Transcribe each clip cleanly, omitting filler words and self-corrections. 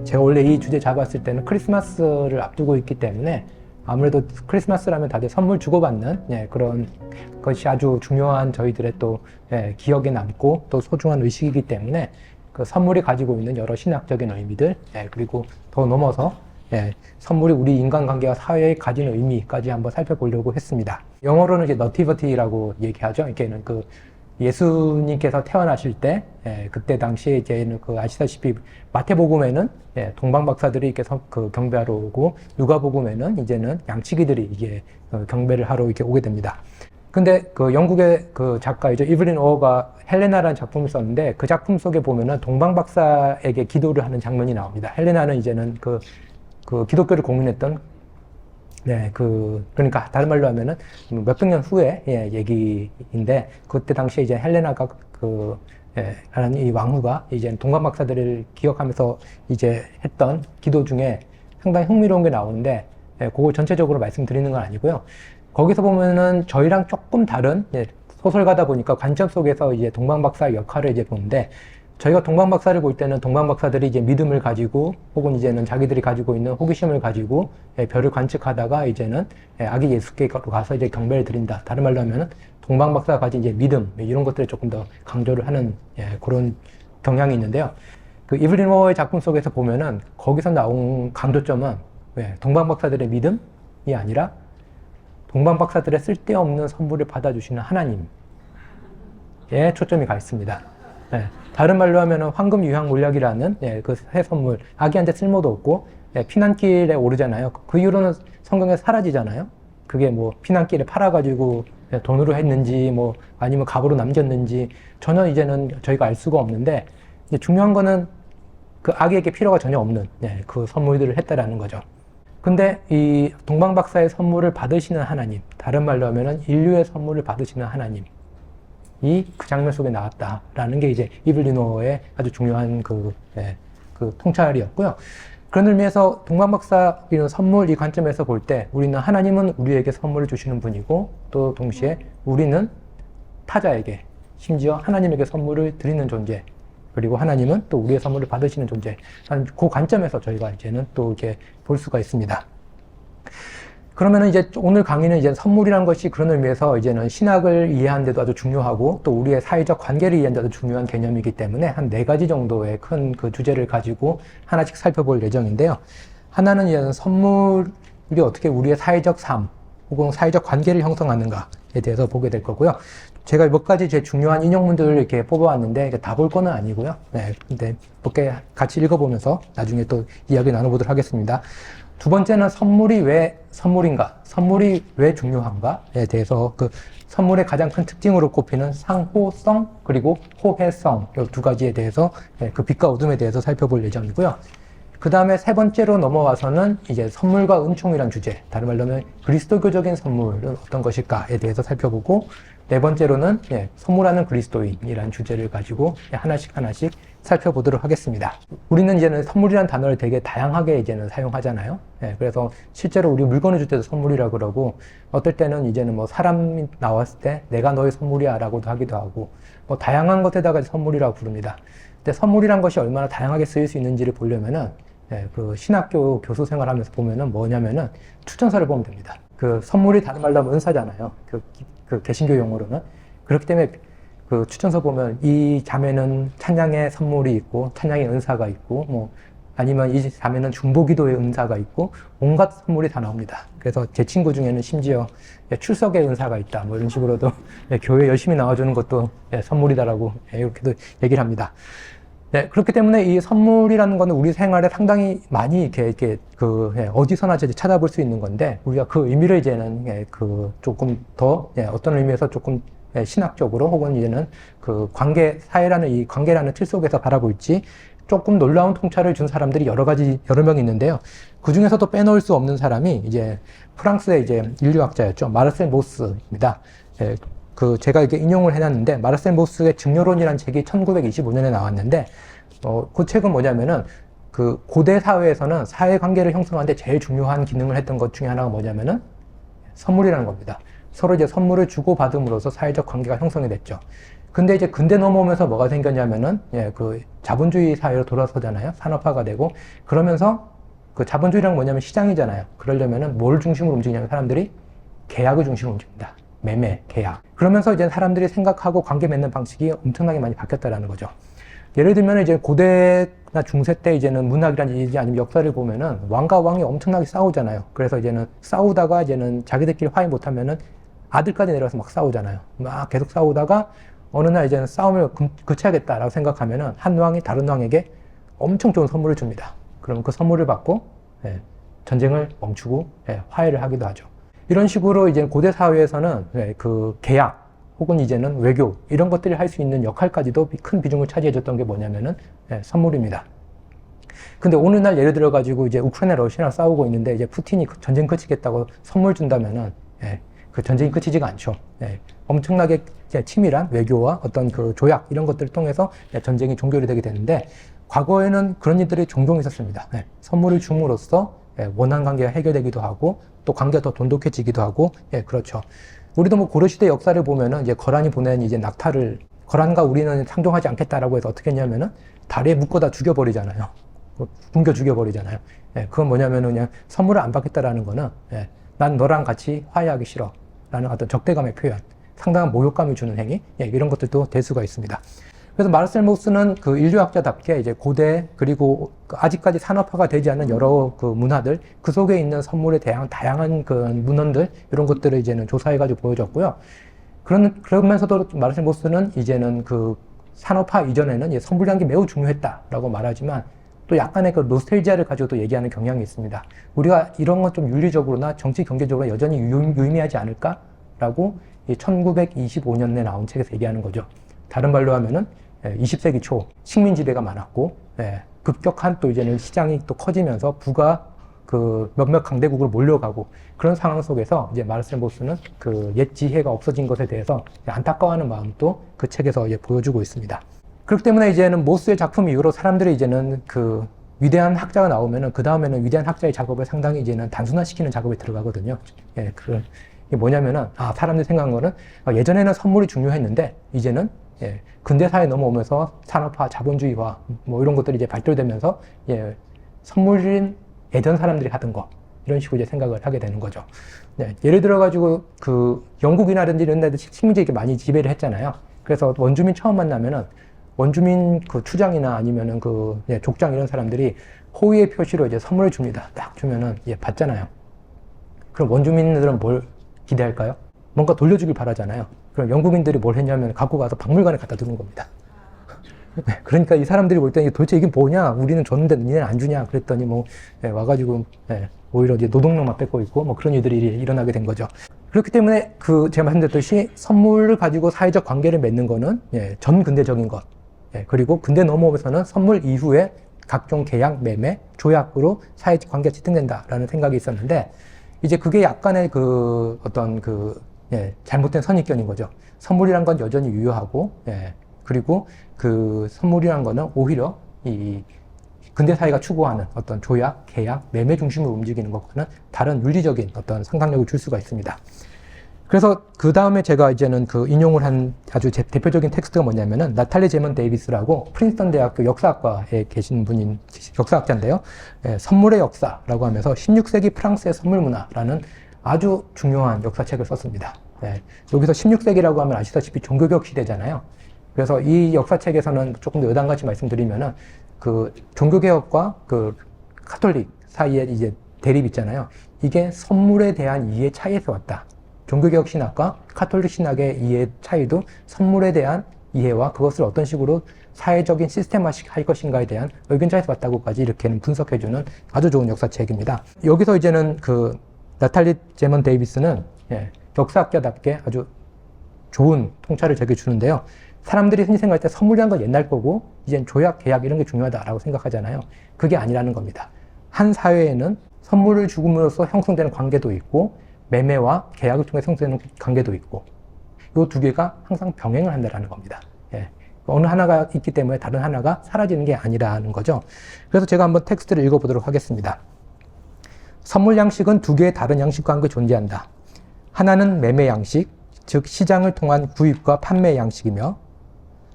제가 원래 이 주제 잡았을 때는 크리스마스를 앞두고 있기 때문에 아무래도 크리스마스라면 다들 선물 주고받는 그런 것이 아주 중요한 저희들의 또 기억에 남고 또 소중한 의식이기 때문에 그 선물이 가지고 있는 여러 신학적인 의미들 그리고 더 넘어서 선물이 우리 인간관계와 사회에 가진 의미까지 한번 살펴보려고 했습니다. 영어로는 이제 너티버티라고 얘기하죠. 이게는 그 예수님께서 태어나실 때 그때 당시에 이제는 그 아시다시피 마태복음에는 동방박사들이 이렇게 그 경배하러 오고 누가복음에는 이제는 양치기들이 이게 경배를 하러 이렇게 오게 됩니다. 근데 그 영국의 그 작가이죠. 이블린 오어가 헬레나라는 작품을 썼는데 그 작품 속에 보면은 동방박사에게 기도를 하는 장면이 나옵니다. 헬레나는 이제는 그 기독교를 공인했던 그러니까 다른 말로 하면은 몇백 년 후의 얘기인데 그때 당시에 이제 헬레나가 라는 이 왕후가 이제 동방박사들을 기억하면서 이제 했던 기도 중에 상당히 흥미로운 게 나오는데 그걸 전체적으로 말씀드리는 건 아니고요. 거기서 보면은 저희랑 조금 다른 소설가다 보니까 관점 속에서 이제 동방박사의 역할을 이제 보는데 저희가 동방박사를 볼 때는 동방박사들이 이제 믿음을 가지고 혹은 이제는 자기들이 가지고 있는 호기심을 가지고 별을 관측하다가 이제는 아기 예수께로 가서 이제 경배를 드린다. 다른 말로 하면은 동방박사가 가진 이제 믿음 이런 것들을 조금 더 강조를 하는 그런 경향이 있는데요. 그 이블린 워의 작품 속에서 보면은 거기서 나온 강조점은 동방박사들의 믿음이 아니라 동방박사들의 쓸데없는 선물을 받아주시는 하나님에 초점이 가 있습니다. 다른 말로 하면은 황금 유향 몰약이라는 그 새 선물, 아기한테 쓸모도 없고 피난길에 오르잖아요. 그 이후로는 성경에서 사라지잖아요. 그게 뭐 피난길에 팔아가지고 돈으로 했는지 뭐 아니면 갑으로 남겼는지 전혀 이제는 저희가 알 수가 없는데 이제 중요한 거는 그 아기에게 필요가 전혀 없는 그 선물들을 했다라는 거죠. 근데 이 동방박사의 선물을 받으시는 하나님, 다른 말로 하면은 인류의 선물을 받으시는 하나님, 이 장면 속에 나왔다라는 게 이제 이블린 워의 아주 중요한 그 통찰이었고요. 그런 의미에서 동방박사 이런 선물 이 관점에서 볼 때 우리는 하나님은 우리에게 선물을 주시는 분이고 또 동시에 우리는 타자에게 심지어 하나님에게 선물을 드리는 존재 그리고 하나님은 또 우리의 선물을 받으시는 존재 그 관점에서 저희가 이제는 또 이렇게 볼 수가 있습니다. 그러면은 이제 오늘 강의는 이제 선물이라는 것이 그런 의미에서 이제는 신학을 이해하는 데도 아주 중요하고 또 우리의 사회적 관계를 이해하는 데도 중요한 개념이기 때문에 한 4가지 정도의 큰 그 주제를 가지고 하나씩 살펴볼 예정인데요. 하나는 이제 선물이 어떻게 우리의 사회적 삶 혹은 사회적 관계를 형성하는가에 대해서 보게 될 거고요. 제가 몇 가지 제 중요한 인용문들을 이렇게 뽑아왔는데 다 볼 거는 아니고요. 근데 몇 개 같이 읽어보면서 나중에 또 이야기 나눠보도록 하겠습니다. 두 번째는 선물이 왜 선물인가, 선물이 왜 중요한가에 대해서 그 선물의 가장 큰 특징으로 꼽히는 상호성 그리고 호혜성 이 2가지에 대해서 그 빛과 어둠에 대해서 살펴볼 예정이고요. 그 다음에 3번째로 넘어와서는 이제 선물과 은총이란 주제, 다른 말로 하면 그리스도교적인 선물은 어떤 것일까에 대해서 살펴보고 4번째로는 선물하는 그리스도인이라는 주제를 가지고 하나씩 살펴보도록 하겠습니다. 우리는 이제는 선물이라는 단어를 되게 다양하게 이제는 사용하잖아요. 그래서 실제로 우리 물건을 줄 때도 선물이라고 그러고 어떨 때는 이제는 뭐 사람이 나왔을 때 내가 너의 선물이야 라고도 하기도 하고 뭐 다양한 것에다가 선물이라고 부릅니다. 근데 선물이란 것이 얼마나 다양하게 쓰일 수 있는지를 보려면은 그 신학교 교수 생활하면서 보면은 뭐냐면은 추천서를 보면 됩니다. 그 선물이 다른 말로 하면 은사잖아요. 그 개신교 용어로는. 그렇기 때문에 그 추천서 보면 이 자매는 찬양의 선물이 있고 찬양의 은사가 있고 뭐 아니면 이 자매는 중보기도의 은사가 있고 온갖 선물이 다 나옵니다. 그래서 제 친구 중에는 심지어 출석의 은사가 있다 뭐 이런 식으로도 교회 열심히 나와주는 것도 선물이다라고 이렇게도 얘기를 합니다. 그렇기 때문에 이 선물이라는 거는 우리 생활에 상당히 많이 이렇게 어디서나 찾아볼 수 있는 건데 우리가 그 의미를 이제는 조금 더 어떤 의미에서 조금 신학적으로 혹은 이제는 그 사회라는 이 관계라는 틀 속에서 바라볼지 조금 놀라운 통찰을 준 사람들이 여러 명 있는데요. 그 중에서도 빼놓을 수 없는 사람이 이제 프랑스의 이제 인류학자였죠. 마르셀 모스입니다. 제가 이렇게 인용을 해놨는데 마르셀 모스의 증료론이라는 책이 1925년에 나왔는데 그 책은 뭐냐면은 그 고대 사회에서는 사회관계를 형성하는데 제일 중요한 기능을 했던 것 중에 하나가 뭐냐면은 선물이라는 겁니다. 서로 이제 선물을 주고받음으로써 사회적 관계가 형성이 됐죠. 근데 이제 근대 넘어오면서 뭐가 생겼냐면은, 그 자본주의 사회로 돌아서잖아요. 산업화가 되고. 그러면서 그 자본주의란 뭐냐면 시장이잖아요. 그러려면은 뭘 중심으로 움직이냐면 사람들이 계약을 중심으로 움직인다. 매매, 계약. 그러면서 이제 사람들이 생각하고 관계 맺는 방식이 엄청나게 많이 바뀌었다라는 거죠. 예를 들면 이제 고대나 중세 때 이제는 문학이라든지 아니면 역사를 보면은 왕과 왕이 엄청나게 싸우잖아요. 그래서 이제는 싸우다가 이제는 자기들끼리 화해 못하면은 아들까지 내려와서 막 싸우잖아요. 막 계속 싸우다가 어느 날 이제는 싸움을 그쳐야겠다라고 생각하면은 한 왕이 다른 왕에게 엄청 좋은 선물을 줍니다. 그러면 그 선물을 받고 전쟁을 멈추고 화해를 하기도 하죠. 이런 식으로 이제 고대 사회에서는 그 계약 혹은 이제는 외교 이런 것들이 할 수 있는 역할까지도 큰 비중을 차지해줬던 게 뭐냐면은 선물입니다. 근데 어느 날 예를 들어 가지고 이제 우크라이나 러시아랑 싸우고 있는데 이제 푸틴이 전쟁 그치겠다고 선물 준다면은 그 전쟁이 그치지가 않죠. 엄청나게 치밀한 외교와 어떤 그 조약 이런 것들을 통해서 전쟁이 종결이 되게 되는데 과거에는 그런 일들이 종종 있었습니다. 선물을 줌으로써 원한 관계가 해결되기도 하고 또 관계가 더 돈독해지기도 하고 그렇죠. 우리도 뭐 고려시대 역사를 보면은 이제 거란이 보낸 이제 낙타를 거란과 우리는 상종하지 않겠다라고 해서 어떻게 했냐면은 다리에 묶어다 죽여버리잖아요. 굶겨 죽여버리잖아요. 그건 뭐냐면은 그냥 선물을 안 받겠다라는 거는 난 너랑 같이 화해하기 싫어 라는 어떤 적대감의 표현, 상당한 모욕감을 주는 행위 이런 것들도 될 수가 있습니다. 그래서 마르셀 모스는 그 인류학자답게 이제 고대 그리고 아직까지 산업화가 되지 않은 여러 그 문화들 그 속에 있는 선물에 대한 다양한 그 문헌들 이런 것들을 이제는 조사해가지고 보여줬고요. 그러면서도 마르셀 모스는 이제는 그 산업화 이전에는 선물이라는 게 매우 중요했다라고 말하지만 또 약간의 그 노스텔지아를 가지고도 얘기하는 경향이 있습니다. 우리가 이런 건 좀 윤리적으로나 정치 경제적으로 여전히 유의미하지 않을까라고 1925년에 나온 책에서 얘기하는 거죠. 다른 말로 하면은 20세기 초 식민 지배가 많았고 급격한 또 이제는 시장이 또 커지면서 부가 그 몇몇 강대국으로 몰려가고 그런 상황 속에서 이제 마르셀 모스는 그 옛 지혜가 없어진 것에 대해서 안타까워하는 마음도 그 책에서 보여주고 있습니다. 그렇기 때문에 이제는 모스의 작품 이후로 사람들이 이제는 그 위대한 학자가 나오면은 그 다음에는 위대한 학자의 작업을 상당히 이제는 단순화시키는 작업에 들어가거든요. 이게 뭐냐면은 사람들이 생각한 거는 예전에는 선물이 중요했는데 이제는 근대 사회 넘어오면서 산업화, 자본주의화 뭐 이런 것들이 이제 발달되면서 선물인 예전 사람들이 하던 거 이런 식으로 이제 생각을 하게 되는 거죠. 예를 들어 가지고 그 영국이라든지 이런 데도 식민지에게 많이 지배를 했잖아요. 그래서 원주민 처음 만나면은 원주민 그 추장이나 아니면은 그 족장 이런 사람들이 호의의 표시로 이제 선물을 줍니다. 딱 주면은 받잖아요. 그럼 원주민들은 뭘 기대할까요? 뭔가 돌려주길 바라잖아요. 그럼 영국인들이 뭘 했냐면 갖고 가서 박물관에 갖다 두는 겁니다. 그러니까 이 사람들이 볼 때 도대체 이게 뭐냐? 우리는 줬는데 니네는 안 주냐? 그랬더니 뭐 와가지고 오히려 이제 노동력만 뺏고 있고 뭐 그런 일들이 일어나게 된 거죠. 그렇기 때문에 그 제가 말씀드렸듯이 선물을 가지고 사회적 관계를 맺는 거는 전 근대적인 것. 그리고 근대 넘어오면서는 선물 이후에 각종 계약, 매매, 조약으로 사회적 관계가 지탱된다라는 생각이 있었는데 이제 그게 약간의 그 어떤 그 잘못된 선입견인 거죠. 선물이란 건 여전히 유효하고 그리고 그 선물이란 거는 오히려 이 근대 사회가 추구하는 어떤 조약, 계약, 매매 중심으로 움직이는 것과는 다른 윤리적인 어떤 상상력을 줄 수가 있습니다. 그래서 그 다음에 제가 이제는 그 인용을 한 아주 대표적인 텍스트가 뭐냐면은 나탈리 제먼 데이비스라고 프린스턴 대학교 역사학과에 계신 분인 역사학자인데요. 선물의 역사라고 하면서 16세기 프랑스의 선물 문화라는 아주 중요한 역사책을 썼습니다. 여기서 16세기라고 하면 아시다시피 종교개혁 시대잖아요. 그래서 이 역사책에서는 조금 더 여담같이 말씀드리면은 그 종교개혁과 그 카톨릭 사이에 이제 대립 있잖아요. 이게 선물에 대한 이해 차이에서 왔다. 종교개혁 신학과 카톨릭 신학의 이해 차이도 선물에 대한 이해와 그것을 어떤 식으로 사회적인 시스템화식 할 것인가에 대한 의견 차이에서 왔다고까지 이렇게는 분석해주는 아주 좋은 역사책입니다. 여기서 이제는 그 나탈리 제먼 데이비스는 역사학자답게 아주 좋은 통찰을 제게 주는데요. 사람들이 흔히 생각할 때 선물이란 건 옛날 거고 이젠 조약, 계약 이런 게 중요하다라고 생각하잖아요. 그게 아니라는 겁니다. 한 사회에는 선물을 주금으로써 형성되는 관계도 있고 매매와 계약을 통해 형성되는 관계도 있고 이 두 개가 항상 병행을 한다는 겁니다. 어느 하나가 있기 때문에 다른 하나가 사라지는 게 아니라는 거죠. 그래서 제가 한번 텍스트를 읽어보도록 하겠습니다. 선물 양식은 두 개의 다른 양식과 함께 존재한다. 하나는 매매 양식, 즉 시장을 통한 구입과 판매 양식이며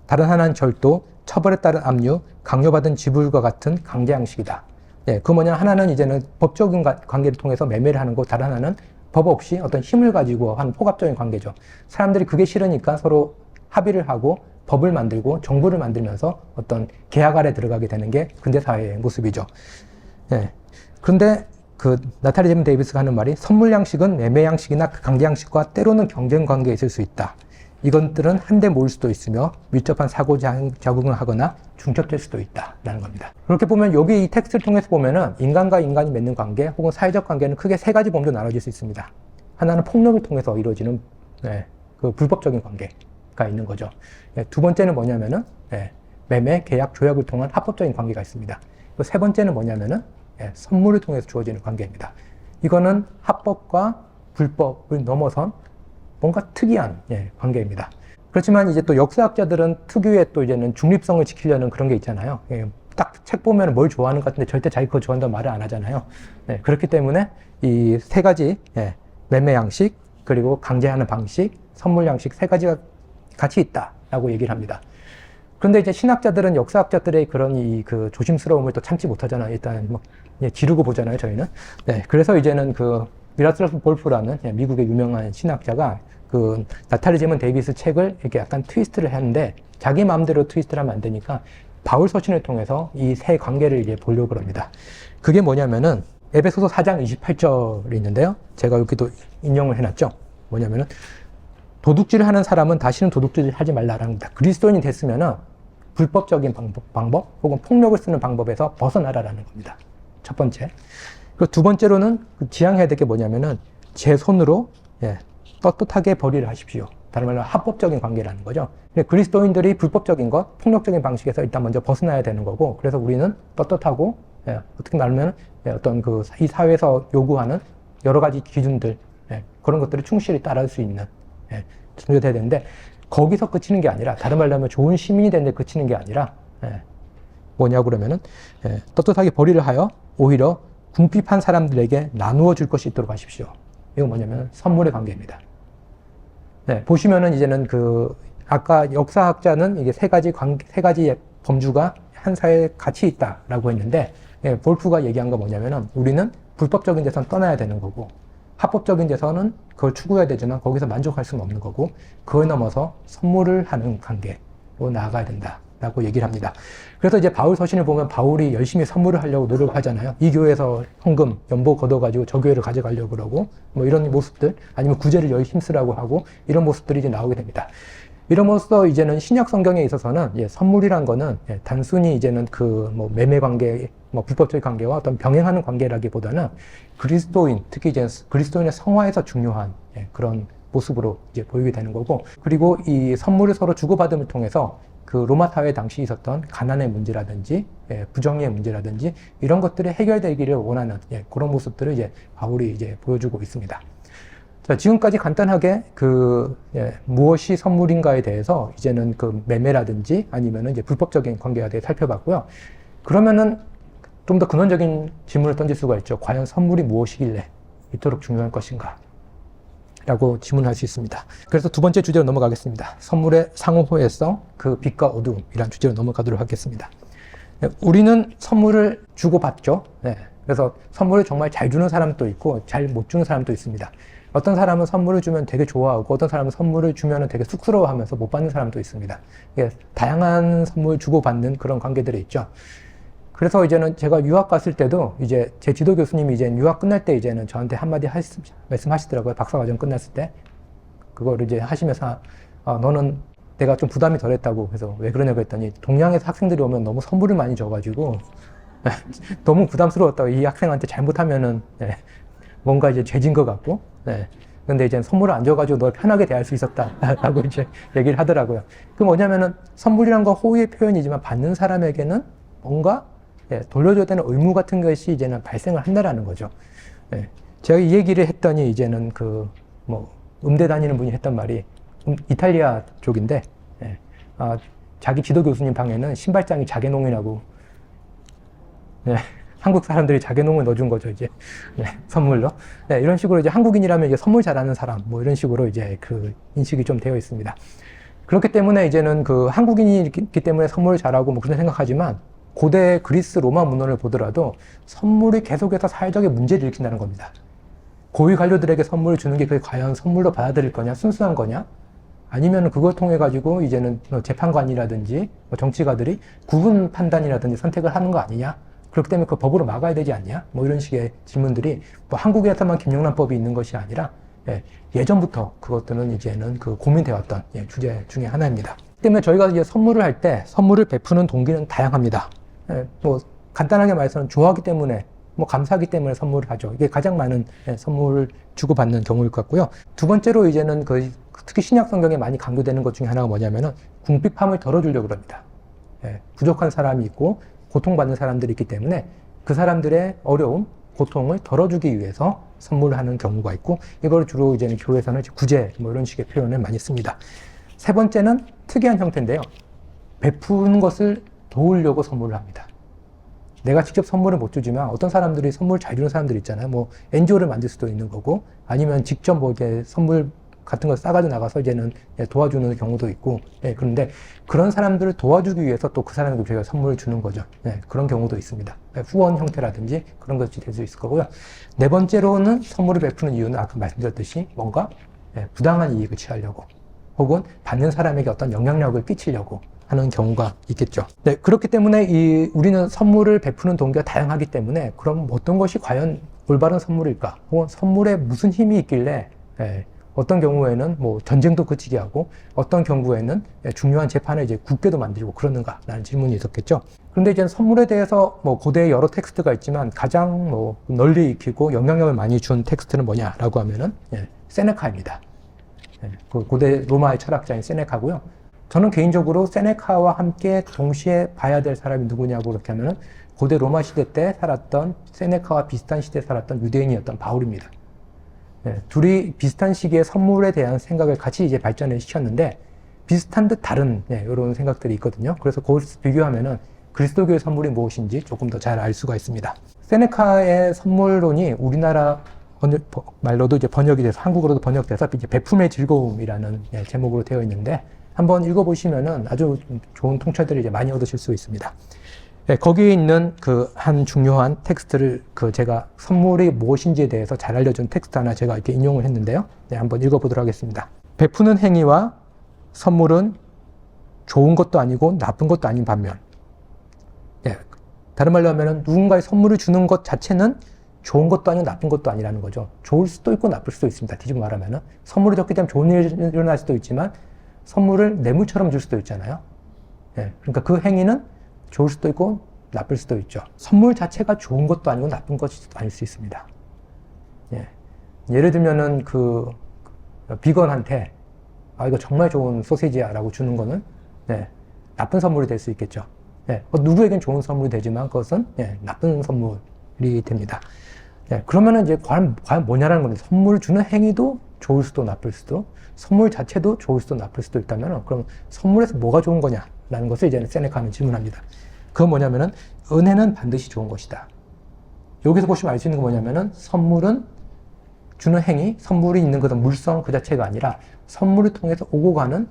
다른 하나는 절도, 처벌에 따른 압류, 강요받은 지불과 같은 강제 양식이다. 예, 그 뭐냐, 하나는 이제는 법적인 관계를 통해서 매매를 하는 거, 다른 하나는 법 없이 어떤 힘을 가지고 한 포갑적인 관계죠. 사람들이 그게 싫으니까 서로 합의를 하고 법을 만들고 정부를 만들면서 어떤 계약 아래 들어가게 되는 게 근대사회의 모습이죠. 예. 그런데 그 나탈리 제문 데이비스가 하는 말이 선물 양식은 매매 양식이나 그 강제 양식과 때로는 경쟁 관계에 있을 수 있다. 이것들은 한데 모일 수도 있으며 밀접한 사고 작용을 하거나 중첩될 수도 있다라는 겁니다. 그렇게 보면 여기 이 텍스트를 통해서 보면은 인간과 인간이 맺는 관계 혹은 사회적 관계는 크게 세 가지 범주로 나눠질 수 있습니다. 하나는 폭력을 통해서 이루어지는 그 불법적인 관계가 있는 거죠. 두 번째는 뭐냐면은 매매, 계약, 조약을 통한 합법적인 관계가 있습니다. 세 번째는 뭐냐면은 선물을 통해서 주어지는 관계입니다. 이거는 합법과 불법을 넘어선 뭔가 특이한 관계입니다. 그렇지만 이제 또 역사학자들은 특유의 또 이제는 중립성을 지키려는 그런 게 있잖아요. 딱 책 보면 뭘 좋아하는 것 같은데 절대 자기 그거 좋아한다는 말을 안 하잖아요. 그렇기 때문에 이 세 가지 매매 양식, 그리고 강제하는 방식, 선물 양식 세 가지가 같이 있다라고 얘기를 합니다. 그런데 이제 신학자들은 역사학자들의 그런 그 조심스러움을 또 참지 못하잖아요. 일단 뭐 지르고 보잖아요, 저희는. 그래서 이제는 그 미라슬러스 볼프라는 미국의 유명한 신학자가 그 나탈리 제문 데이비스 책을 이렇게 약간 트위스트를 했는데 자기 마음대로 트위스트를 하면 안 되니까 바울 서신을 통해서 이 세 관계를 이제 보려고 합니다. 그게 뭐냐면은 에베소서 4장 28절이 있는데요. 제가 여기도 인용을 해놨죠. 뭐냐면은 도둑질을 하는 사람은 다시는 도둑질을 하지 말라라는 겁니다. 그리스도인이 됐으면은 불법적인 방법 혹은 폭력을 쓰는 방법에서 벗어나라라는 겁니다. 첫 번째. 그리고 두 번째로는 지향해야 될 게 뭐냐면은 제 손으로 떳떳하게 벌이를 하십시오. 다른 말로 합법적인 관계라는 거죠. 근데 그리스도인들이 불법적인 것, 폭력적인 방식에서 일단 먼저 벗어나야 되는 거고, 그래서 우리는 떳떳하고 어떻게 말하면 어떤 이 사회에서 요구하는 여러 가지 기준들, 그런 것들을 충실히 따라갈 수 있는 존재가 돼야 되는데, 거기서 그치는 게 아니라, 다른 말로 하면 좋은 시민이 되는데 그치는 게 아니라 뭐냐고 그러면은 떳떳하게 벌이를 하여 오히려 궁핍한 사람들에게 나누어 줄 것이 있도록 하십시오. 이건 뭐냐면 선물의 관계입니다. 보시면은 이제는 아까 역사학자는 이게 세 가지의 범주가 한 사회에 같이 있다라고 했는데, 볼프가 얘기한 건 뭐냐면은 우리는 불법적인 데서는 떠나야 되는 거고, 합법적인 데서는 그걸 추구해야 되지만 거기서 만족할 수는 없는 거고, 그걸 넘어서 선물을 하는 관계로 나아가야 된다라고 얘기를 합니다. 그래서 이제 바울 서신을 보면 바울이 열심히 선물을 하려고 노력하잖아요. 이 교회에서 헌금, 연보 걷어가지고 저 교회를 가져가려고 그러고, 뭐 이런 모습들, 아니면 구제를 열심히 힘쓰라고 하고, 이런 모습들이 이제 나오게 됩니다. 이러면서 이제는 신약 성경에 있어서는 선물이란 거는 단순히 이제는 뭐 매매 관계, 뭐 불법적인 관계와 어떤 병행하는 관계라기보다는 그리스도인, 특히 이제 그리스도인의 성화에서 중요한 그런 모습으로 이제 보이게 되는 거고, 그리고 이 선물을 서로 주고받음을 통해서 그 로마 사회 당시 있었던 가난의 문제라든지 부정의의 문제라든지 이런 것들이 해결되기를 원하는 그런 모습들을 이제 바울이 이제 보여주고 있습니다. 자, 지금까지 간단하게 무엇이 선물인가에 대해서 이제는 그 매매라든지 아니면은 이제 불법적인 관계에 대해 살펴봤고요. 그러면은 좀 더 근원적인 질문을 던질 수가 있죠. 과연 선물이 무엇이길래 이토록 중요한 것인가? 라고 질문할 수 있습니다. 그래서 두 번째 주제로 넘어가겠습니다. 선물의 상호호혜성, 그 빛과 어두움이라는 주제로 넘어가도록 하겠습니다. 우리는 선물을 주고받죠. 그래서 선물을 정말 잘 주는 사람도 있고 잘 못 주는 사람도 있습니다. 어떤 사람은 선물을 주면 되게 좋아하고 어떤 사람은 선물을 주면 되게 쑥스러워하면서 못 받는 사람도 있습니다. 다양한 선물 주고받는 그런 관계들이 있죠. 그래서 이제는 제가 유학 갔을 때도 이제 제 지도 교수님이 이제 유학 끝날 때 이제는 저한테 한마디 말씀하시더라고요. 박사과정 끝났을 때. 그거를 이제 하시면서, 너는 내가 좀 부담이 덜 했다고. 그래서 왜 그러냐고 했더니, 동양에서 학생들이 오면 너무 선물을 많이 줘가지고, 너무 부담스러웠다고. 이 학생한테 잘못하면은, 뭔가 이제 죄진 것 같고, 근데 이제 선물을 안 줘가지고 널 편하게 대할 수 있었다라고 이제 얘기를 하더라고요. 그 뭐냐면은 선물이란 건 호의의 표현이지만 받는 사람에게는 뭔가 돌려줘야 되는 의무 같은 것이 이제는 발생을 한다라는 거죠. 제가 이 얘기를 했더니 이제는 음대 다니는 분이 했던 말이 이탈리아 쪽인데, 자기 지도 교수님 방에는 신발장이 자개농이라고, 한국 사람들이 자개농을 넣어준 거죠, 이제. 선물로. 이런 식으로 이제 한국인이라면 이제 선물 잘하는 사람, 뭐 이런 식으로 이제 그 인식이 좀 되어 있습니다. 그렇기 때문에 이제는 그 한국인이 있기 때문에 선물을 잘하고 뭐 그런 생각하지만 고대 그리스 로마 문헌을 보더라도 선물이 계속해서 사회적인 문제를 일으킨다는 겁니다. 고위 관료들에게 선물을 주는 게 그게 과연 선물로 받아들일 거냐, 순수한 거냐? 아니면 그걸 통해 가지고 이제는 재판관이라든지 정치가들이 구분 판단이라든지 선택을 하는 거 아니냐? 그렇기 때문에 그 법으로 막아야 되지 않냐? 뭐 이런 식의 질문들이 뭐 한국에서만 김영란법이 있는 것이 아니라 예전부터 그것들은 이제는 그 고민되어 왔던 주제 중에 하나입니다. 그렇기 때문에 저희가 이제 선물을 할 때 선물을 베푸는 동기는 다양합니다. 뭐 간단하게 말해서는 좋아하기 때문에 뭐 감사하기 때문에 선물을 하죠. 이게 가장 많은 선물을 주고받는 경우일 것 같고요. 두 번째로 이제는 그 특히 신약 성경에 많이 강조되는 것 중에 하나가 뭐냐면은 궁핍함을 덜어주려고 합니다. 부족한 사람이 있고 고통받는 사람들이 있기 때문에 그 사람들의 어려움, 고통을 덜어주기 위해서 선물을 하는 경우가 있고 이걸 주로 이제는 교회에서는 구제 뭐 이런 식의 표현을 많이 씁니다. 세 번째는 특이한 형태인데요. 베푸는 것을 도우려고 선물을 합니다. 내가 직접 선물을 못 주지만 어떤 사람들이 선물 잘 주는 사람들 있잖아요. 뭐 NGO를 만들 수도 있는 거고 아니면 직접 뭐 이제 선물 같은 걸 싸가지고 나가서 이제는 도와주는 경우도 있고 그런데 그런 사람들을 도와주기 위해서 또 그 사람에게 저희가 선물을 주는 거죠. 그런 경우도 있습니다. 후원 형태라든지 그런 것이 될 수 있을 거고요. 네 번째로는 선물을 베푸는 이유는 아까 말씀드렸듯이 뭔가 부당한 이익을 취하려고 혹은 받는 사람에게 어떤 영향력을 끼치려고 하는 경우가 있겠죠. 그렇기 때문에 우리는 선물을 베푸는 동기가 다양하기 때문에 그럼 어떤 것이 과연 올바른 선물일까? 혹은 선물에 무슨 힘이 있길래 어떤 경우에는 뭐 전쟁도 그치게 하고 어떤 경우에는 중요한 재판을 이제 굳게도 만들고 그러는가라는 질문이 있었겠죠. 그런데 이제 선물에 대해서 뭐 고대에 여러 텍스트가 있지만 가장 뭐 널리 익히고 영향력을 많이 준 텍스트는 뭐냐라고 하면은 세네카입니다. 그 고대 로마의 철학자인 세네카고요. 저는 개인적으로 세네카와 함께 동시에 봐야 될 사람이 누구냐고 그렇게 하면은 고대 로마 시대 때 살았던 세네카와 비슷한 시대에 살았던 유대인이었던 바울입니다. 둘이 비슷한 시기에 선물에 대한 생각을 같이 이제 발전을 시켰는데 비슷한 듯 다른 이런 생각들이 있거든요. 그래서 그것을 비교하면은 그리스도교의 선물이 무엇인지 조금 더 잘 알 수가 있습니다. 세네카의 선물론이 우리나라 말로도 이제 번역이 돼서 한국어로도 번역돼서 이제 베품의 즐거움이라는 제목으로 되어 있는데 한번 읽어보시면은 아주 좋은 통찰들을 이제 많이 얻으실 수 있습니다. 거기에 있는 그 한 중요한 텍스트를 제가 선물이 무엇인지에 대해서 잘 알려준 텍스트 하나 제가 이렇게 인용을 했는데요. 한번 읽어보도록 하겠습니다. 베푸는 행위와 선물은 좋은 것도 아니고 나쁜 것도 아닌 반면, 다른 말로 하면은 누군가의 선물을 주는 것 자체는 좋은 것도 아니고 나쁜 것도 아니라는 거죠. 좋을 수도 있고 나쁠 수도 있습니다. 뒤집어 말하면은 선물을 줬기 때문에 좋은 일이 일어날 수도 있지만 선물을 뇌물처럼 줄 수도 있잖아요. 그러니까 그 행위는 좋을 수도 있고 나쁠 수도 있죠. 선물 자체가 좋은 것도 아니고 나쁜 것도 아닐 수 있습니다. 예를 들면은 그 비건한테 이거 정말 좋은 소시지야 라고 주는 거는 나쁜 선물이 될 수 있겠죠. 누구에겐 좋은 선물이 되지만 그것은 나쁜 선물이 됩니다. 그러면은 이제 과연 뭐냐라는 건데 선물을 주는 행위도 좋을 수도 나쁠 수도 선물 자체도 좋을 수도 나쁠 수도 있다면 그럼 선물에서 뭐가 좋은 거냐라는 것을 이제는 세네카는 질문합니다. 그건 뭐냐면은 은혜는 반드시 좋은 것이다. 여기서 보시면 알 수 있는 건 뭐냐면은 선물은 주는 행위, 선물이 있는 것은 물성 그 자체가 아니라 선물을 통해서 오고 가는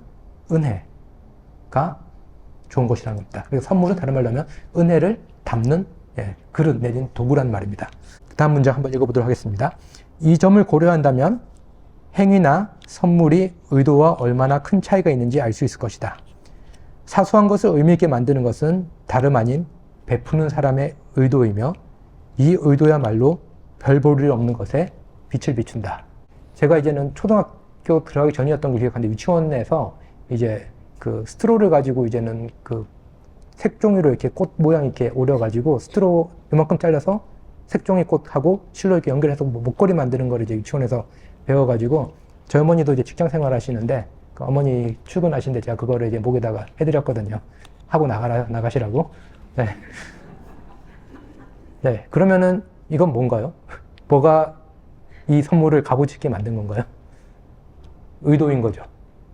은혜가 좋은 것이라는 겁니다. 그래서 선물은 다른 말로 하면 은혜를 담는 그릇 내지는 도구란 말입니다. 다음 문장 한번 읽어보도록 하겠습니다. 이 점을 고려한다면 행위나 선물이 의도와 얼마나 큰 차이가 있는지 알 수 있을 것이다. 사소한 것을 의미 있게 만드는 것은 다름 아닌 베푸는 사람의 의도이며 이 의도야말로 별 볼 일 없는 것에 빛을 비춘다. 제가 이제는 초등학교 들어가기 전이었던 걸 기억하는데 유치원에서 이제 그 스트로를 가지고 이제는 그 색종이로 이렇게 꽃 모양 이렇게 오려가지고 스트로 이만큼 잘라서 색종이 꽃하고 실로 이렇게 연결해서 목걸이 만드는 걸 이제 유치원에서 배워가지고 저희 어머니도 이제 직장 생활 하시는데 그 어머니 출근하시는데 제가 그거를 이제 목에다가 해드렸거든요. 하고 나가시라고. 그러면은 이건 뭔가요? 뭐가 이 선물을 값어치게 만든 건가요? 의도인 거죠.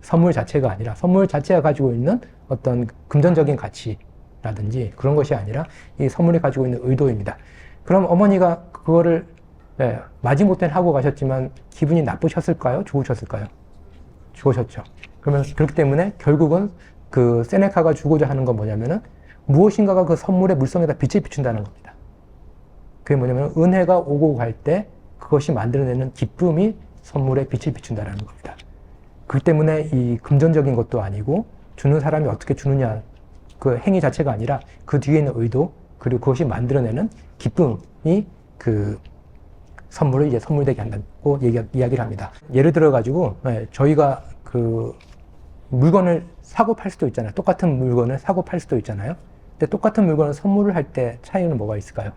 선물 자체가 아니라 선물 자체가 가지고 있는 어떤 금전적인 가치라든지 그런 것이 아니라 이 선물이 가지고 있는 의도입니다. 그럼 어머니가 그거를 마지못해 하고 가셨지만 기분이 나쁘셨을까요? 좋으셨을까요? 좋으셨죠. 그러면 그렇기 때문에 결국은 그 세네카가 주고자 하는 건 뭐냐면은 무엇인가가 그 선물의 물성에다 빛을 비춘다는 겁니다. 그게 뭐냐면 은혜가 오고 갈 때 그것이 만들어내는 기쁨이 선물에 빛을 비춘다는 겁니다. 그렇기 때문에 이 금전적인 것도 아니고 주는 사람이 어떻게 주느냐 그 행위 자체가 아니라 그 뒤에 있는 의도 그리고 그것이 만들어내는 기쁨이 그 선물을 이제 선물되게 한다고 이야기를 합니다. 예를 들어 가지고 저희가 그 물건을 사고 팔 수도 있잖아요. 똑같은 물건을 사고 팔 수도 있잖아요. 근데 똑같은 물건을 선물을 할 때 차이는 뭐가 있을까요?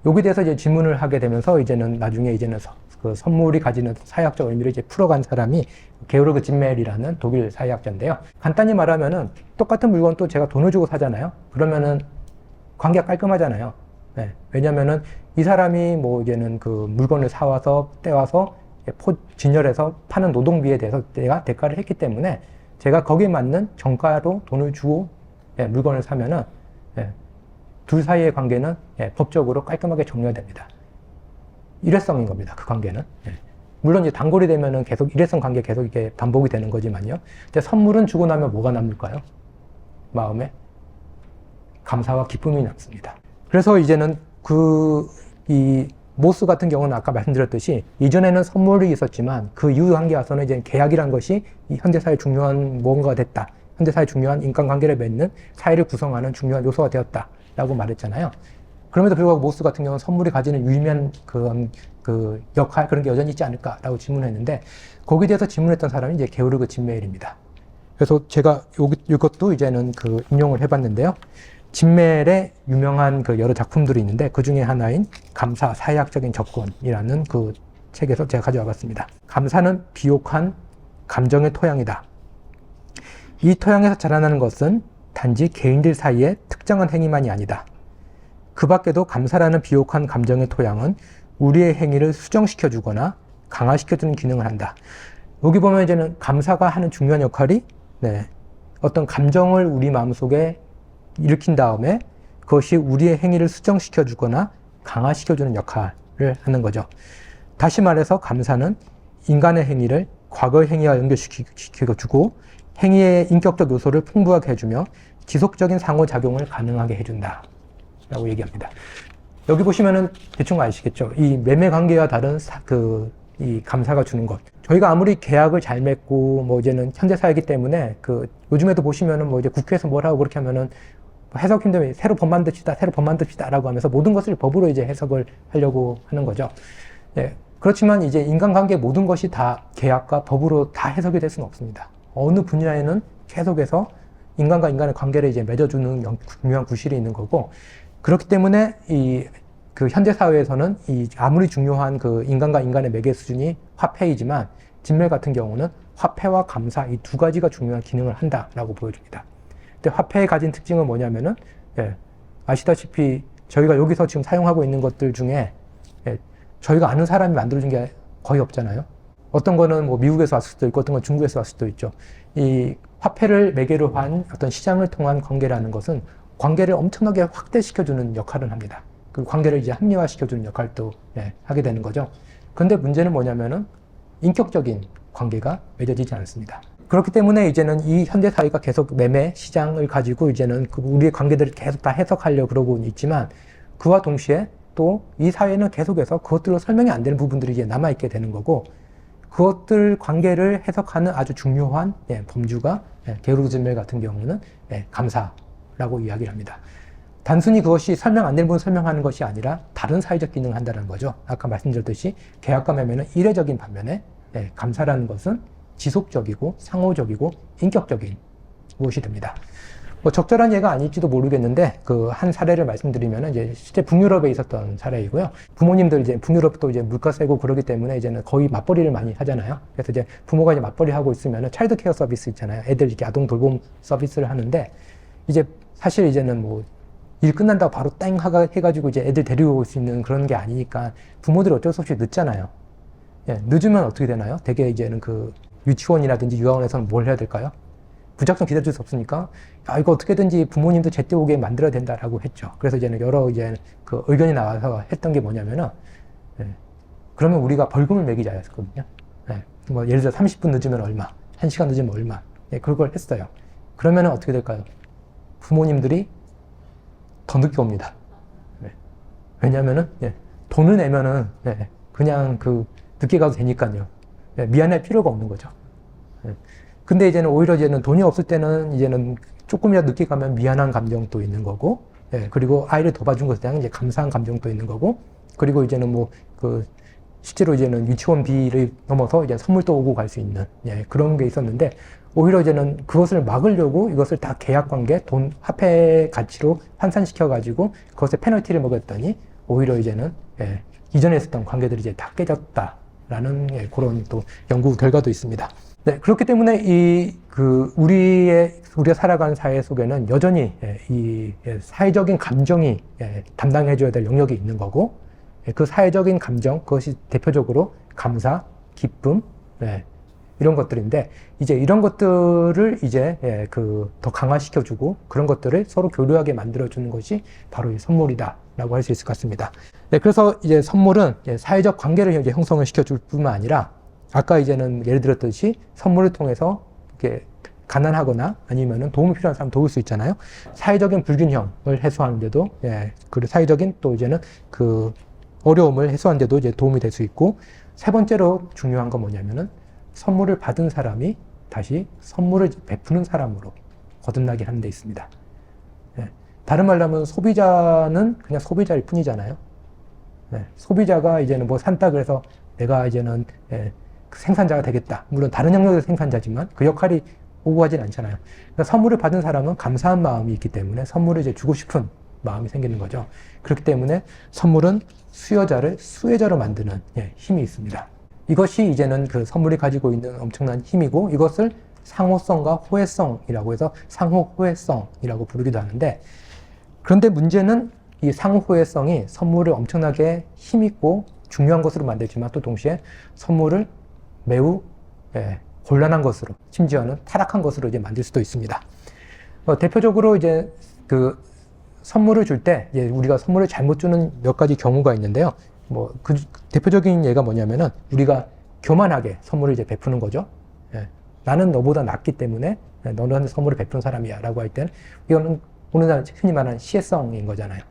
여기에 대해서 이제 질문을 하게 되면서 이제는 나중에 이제는 그 선물이 가지는 사회학적 의미를 이제 풀어간 사람이 게오르그 짐멜이라는 독일 사회학자인데요. 간단히 말하면은 똑같은 물건 또 제가 돈을 주고 사잖아요. 그러면은 관계가 깔끔하잖아요. 네. 왜냐면은 이 사람이 뭐 이제는 그 물건을 사와서 떼와서 진열해서 파는 노동비에 대해서 내가 대가를 했기 때문에 제가 거기에 맞는 정가로 돈을 주고 물건을 사면은 둘 사이의 관계는 법적으로 깔끔하게 종료가 됩니다. 일회성인 겁니다. 그 관계는. 물론 이제 단골이 되면은 계속 일회성 관계 계속 이렇게 반복이 되는 거지만요. 근데 선물은 주고 나면 뭐가 남을까요? 마음에 감사와 기쁨이 남습니다. 그래서 이제는 이 모스 같은 경우는 아까 말씀드렸듯이 이전에는 선물이 있었지만 그 이후 관계 와서는 이제 계약이란 것이 이 현대사의 중요한 무언가가 됐다. 현대사의 중요한 인간관계를 맺는 사회를 구성하는 중요한 요소가 되었다라고 말했잖아요. 그럼에도 불구하고 모스 같은 경우는 선물이 가지는 유의미한 그 역할 그런 게 여전히 있지 않을까라고 질문했는데 거기에 대해서 질문했던 사람이 이제 게오르그 짐멜입니다. 그래서 제가 이것도 이제는 그 인용을 해봤는데요. 짐멜의 유명한 그 여러 작품들이 있는데 그 중에 하나인 감사 사회학적인 접근이라는 그 책에서 제가 가져와 봤습니다. 감사는 비옥한 감정의 토양이다. 이 토양에서 자라나는 것은 단지 개인들 사이의 특정한 행위만이 아니다. 그 밖에도 감사라는 비옥한 감정의 토양은 우리의 행위를 수정시켜주거나 강화시켜주는 기능을 한다. 여기 보면 이제는 감사가 하는 중요한 역할이 어떤 감정을 우리 마음속에 일으킨 다음에 그것이 우리의 행위를 수정시켜주거나 강화시켜주는 역할을 하는 거죠. 다시 말해서 감사는 인간의 행위를 과거의 행위와 연결시켜주고 행위의 인격적 요소를 풍부하게 해주며 지속적인 상호작용을 가능하게 해준다 라고 얘기합니다. 여기 보시면은 대충 아시겠죠? 이 매매 관계와 다른 이 감사가 주는 것. 저희가 아무리 계약을 잘 맺고 뭐 이제는 현대 사회이기 때문에 요즘에도 보시면은 뭐 이제 국회에서 뭘 하고 그렇게 하면은 해석 힘들면 새로 법 만듭시다 라고 하면서 모든 것을 법으로 이제 해석을 하려고 하는 거죠. 그렇지만 이제 인간관계 모든 것이 다 계약과 법으로 다 해석이 될 수는 없습니다. 어느 분야에는 계속해서 인간과 인간의 관계를 이제 맺어주는 중요한 구실이 있는 거고, 그렇기 때문에 그 현대 사회에서는 아무리 중요한 그 인간과 인간의 매개 수준이 화폐이지만 짐멜 같은 경우는 화폐와 감사 이 두 가지가 중요한 기능을 한다라고 보여줍니다. 근데 화폐의 가진 특징은 뭐냐면은 아시다시피 저희가 여기서 지금 사용하고 있는 것들 중에 저희가 아는 사람이 만들어준 게 거의 없잖아요. 어떤 거는 뭐 미국에서 왔을 수도 있고 어떤 건 중국에서 왔을 수도 있죠. 이 화폐를 매개로 한 어떤 시장을 통한 관계라는 것은 관계를 엄청나게 확대시켜주는 역할을 합니다. 그 관계를 이제 합리화시켜주는 역할도 하게 되는 거죠. 그런데 문제는 뭐냐면은 인격적인 관계가 맺어지지 않습니다. 그렇기 때문에 이제는 이 현대 사회가 계속 매매 시장을 가지고 이제는 우리의 관계들을 계속 다 해석하려고 그러고 있지만 그와 동시에 또 이 사회는 계속해서 그것들로 설명이 안 되는 부분들이 이제 남아있게 되는 거고 그것들 관계를 해석하는 아주 중요한 범주가 게오르그 짐멜 같은 경우는 감사라고 이야기를 합니다. 단순히 그것이 설명 안 되는 부분 설명하는 것이 아니라 다른 사회적 기능을 한다는 거죠. 아까 말씀드렸듯이 계약과 매매는 이례적인 반면에 감사라는 것은 지속적이고 상호적이고 인격적인 무엇이 됩니다. 뭐 적절한 예가 아닐지도 모르겠는데 그 한 사례를 말씀드리면은 이제 실제 북유럽에 있었던 사례이고요. 부모님들 이제 북유럽도 이제 물가 세고 그러기 때문에 이제는 거의 맞벌이를 많이 하잖아요. 그래서 이제 부모가 이제 맞벌이 하고 있으면은 차일드 케어 서비스 있잖아요. 애들 이렇게 아동 돌봄 서비스를 하는데 이제 사실 이제는 뭐 일 끝난다고 바로 땡 해가지고 이제 애들 데리고 올 수 있는 그런 게 아니니까 부모들이 어쩔 수 없이 늦잖아요. 늦으면 어떻게 되나요? 되게 이제는 그 유치원이라든지 유아원에서는 뭘 해야 될까요? 무작정 기다릴 수 없으니까 이거 어떻게든지 부모님도 제때 오게 만들어야 된다라고 했죠. 그래서 이제는 여러 그 의견이 나와서 했던 게 뭐냐면은 그러면 우리가 벌금을 매기자였거든요. 뭐 예를 들어 30분 늦으면 얼마, 1시간 늦으면 얼마. 예, 그걸 했어요. 그러면 어떻게 될까요? 부모님들이 더 늦게 옵니다. 네. 왜냐면은, 예, 돈을 내면은, 예, 그냥 늦게 가도 되니까요. 예, 미안할 필요가 없는 거죠. 예. 근데 이제는 오히려 이제는 돈이 없을 때는 이제는 조금이라도 늦게 가면 미안한 감정도 있는 거고, 예, 그리고 아이를 도와준 것에 대한 이제 감사한 감정도 있는 거고, 그리고 이제는 실제로 이제는 유치원비를 넘어서 이제 선물도 오고 갈 수 있는, 예, 그런 게 있었는데, 오히려 이제는 그것을 막으려고 이것을 다 계약 관계, 돈, 화폐 가치로 환산시켜가지고 그것에 페널티를 먹였더니, 오히려 이제는, 예, 이전에 있었던 관계들이 이제 다 깨졌다라는, 예, 그런 또 연구 결과도 있습니다. 네, 그렇기 때문에 우리가 살아가는 사회 속에는 여전히, 예, 예, 사회적인 감정이, 예, 담당해줘야 될 영역이 있는 거고, 예, 그 사회적인 감정, 그것이 대표적으로 감사, 기쁨, 예, 이런 것들인데, 이제 이런 것들을 이제, 예, 더 강화시켜주고, 그런 것들을 서로 교류하게 만들어주는 것이 바로 이 선물이다라고 할 수 있을 것 같습니다. 네, 그래서 이제 선물은, 예, 사회적 관계를 이제 형성을 시켜줄 뿐만 아니라, 아까 이제는 예를 들었듯이 선물을 통해서 이렇게 가난하거나 아니면은 도움이 필요한 사람 도울 수 있잖아요. 사회적인 불균형을 해소하는데도, 예, 그리고 사회적인 또 이제는 어려움을 해소하는데도 이제 도움이 될 수 있고, 세 번째로 중요한 건 뭐냐면은 선물을 받은 사람이 다시 선물을 베푸는 사람으로 거듭나게 하는 데 있습니다. 예, 다른 말로 하면 소비자는 그냥 소비자일 뿐이잖아요. 예, 소비자가 이제는 산다 그래서 내가 이제는, 예, 생산자가 되겠다. 물론 다른 영역에서 생산자지만 그 역할이 오고 가진 않잖아요. 그러니까 선물을 받은 사람은 감사한 마음이 있기 때문에 선물을 이제 주고 싶은 마음이 생기는 거죠. 그렇기 때문에 선물은 수여자를 수혜자로 만드는, 예, 힘이 있습니다. 이것이 이제는 선물이 가지고 있는 엄청난 힘이고, 이것을 상호성과 호혜성이라고 해서 상호호혜성이라고 부르기도 하는데, 그런데 문제는 이 상호호혜성이 선물을 엄청나게 힘있고 중요한 것으로 만들지만 또 동시에 선물을 매우, 예, 곤란한 것으로, 심지어는 타락한 것으로 이제 만들 수도 있습니다. 대표적으로 이제 선물을 줄 때, 예, 우리가 선물을 잘못 주는 몇 가지 경우가 있는데요. 대표적인 예가 뭐냐면은 우리가 교만하게 선물을 이제 베푸는 거죠. 예, 나는 너보다 낫기 때문에 너는 선물을 베푸는 사람이야 라고 할 때는 이거는 오늘날 흔히 말하는 시혜성인 거잖아요.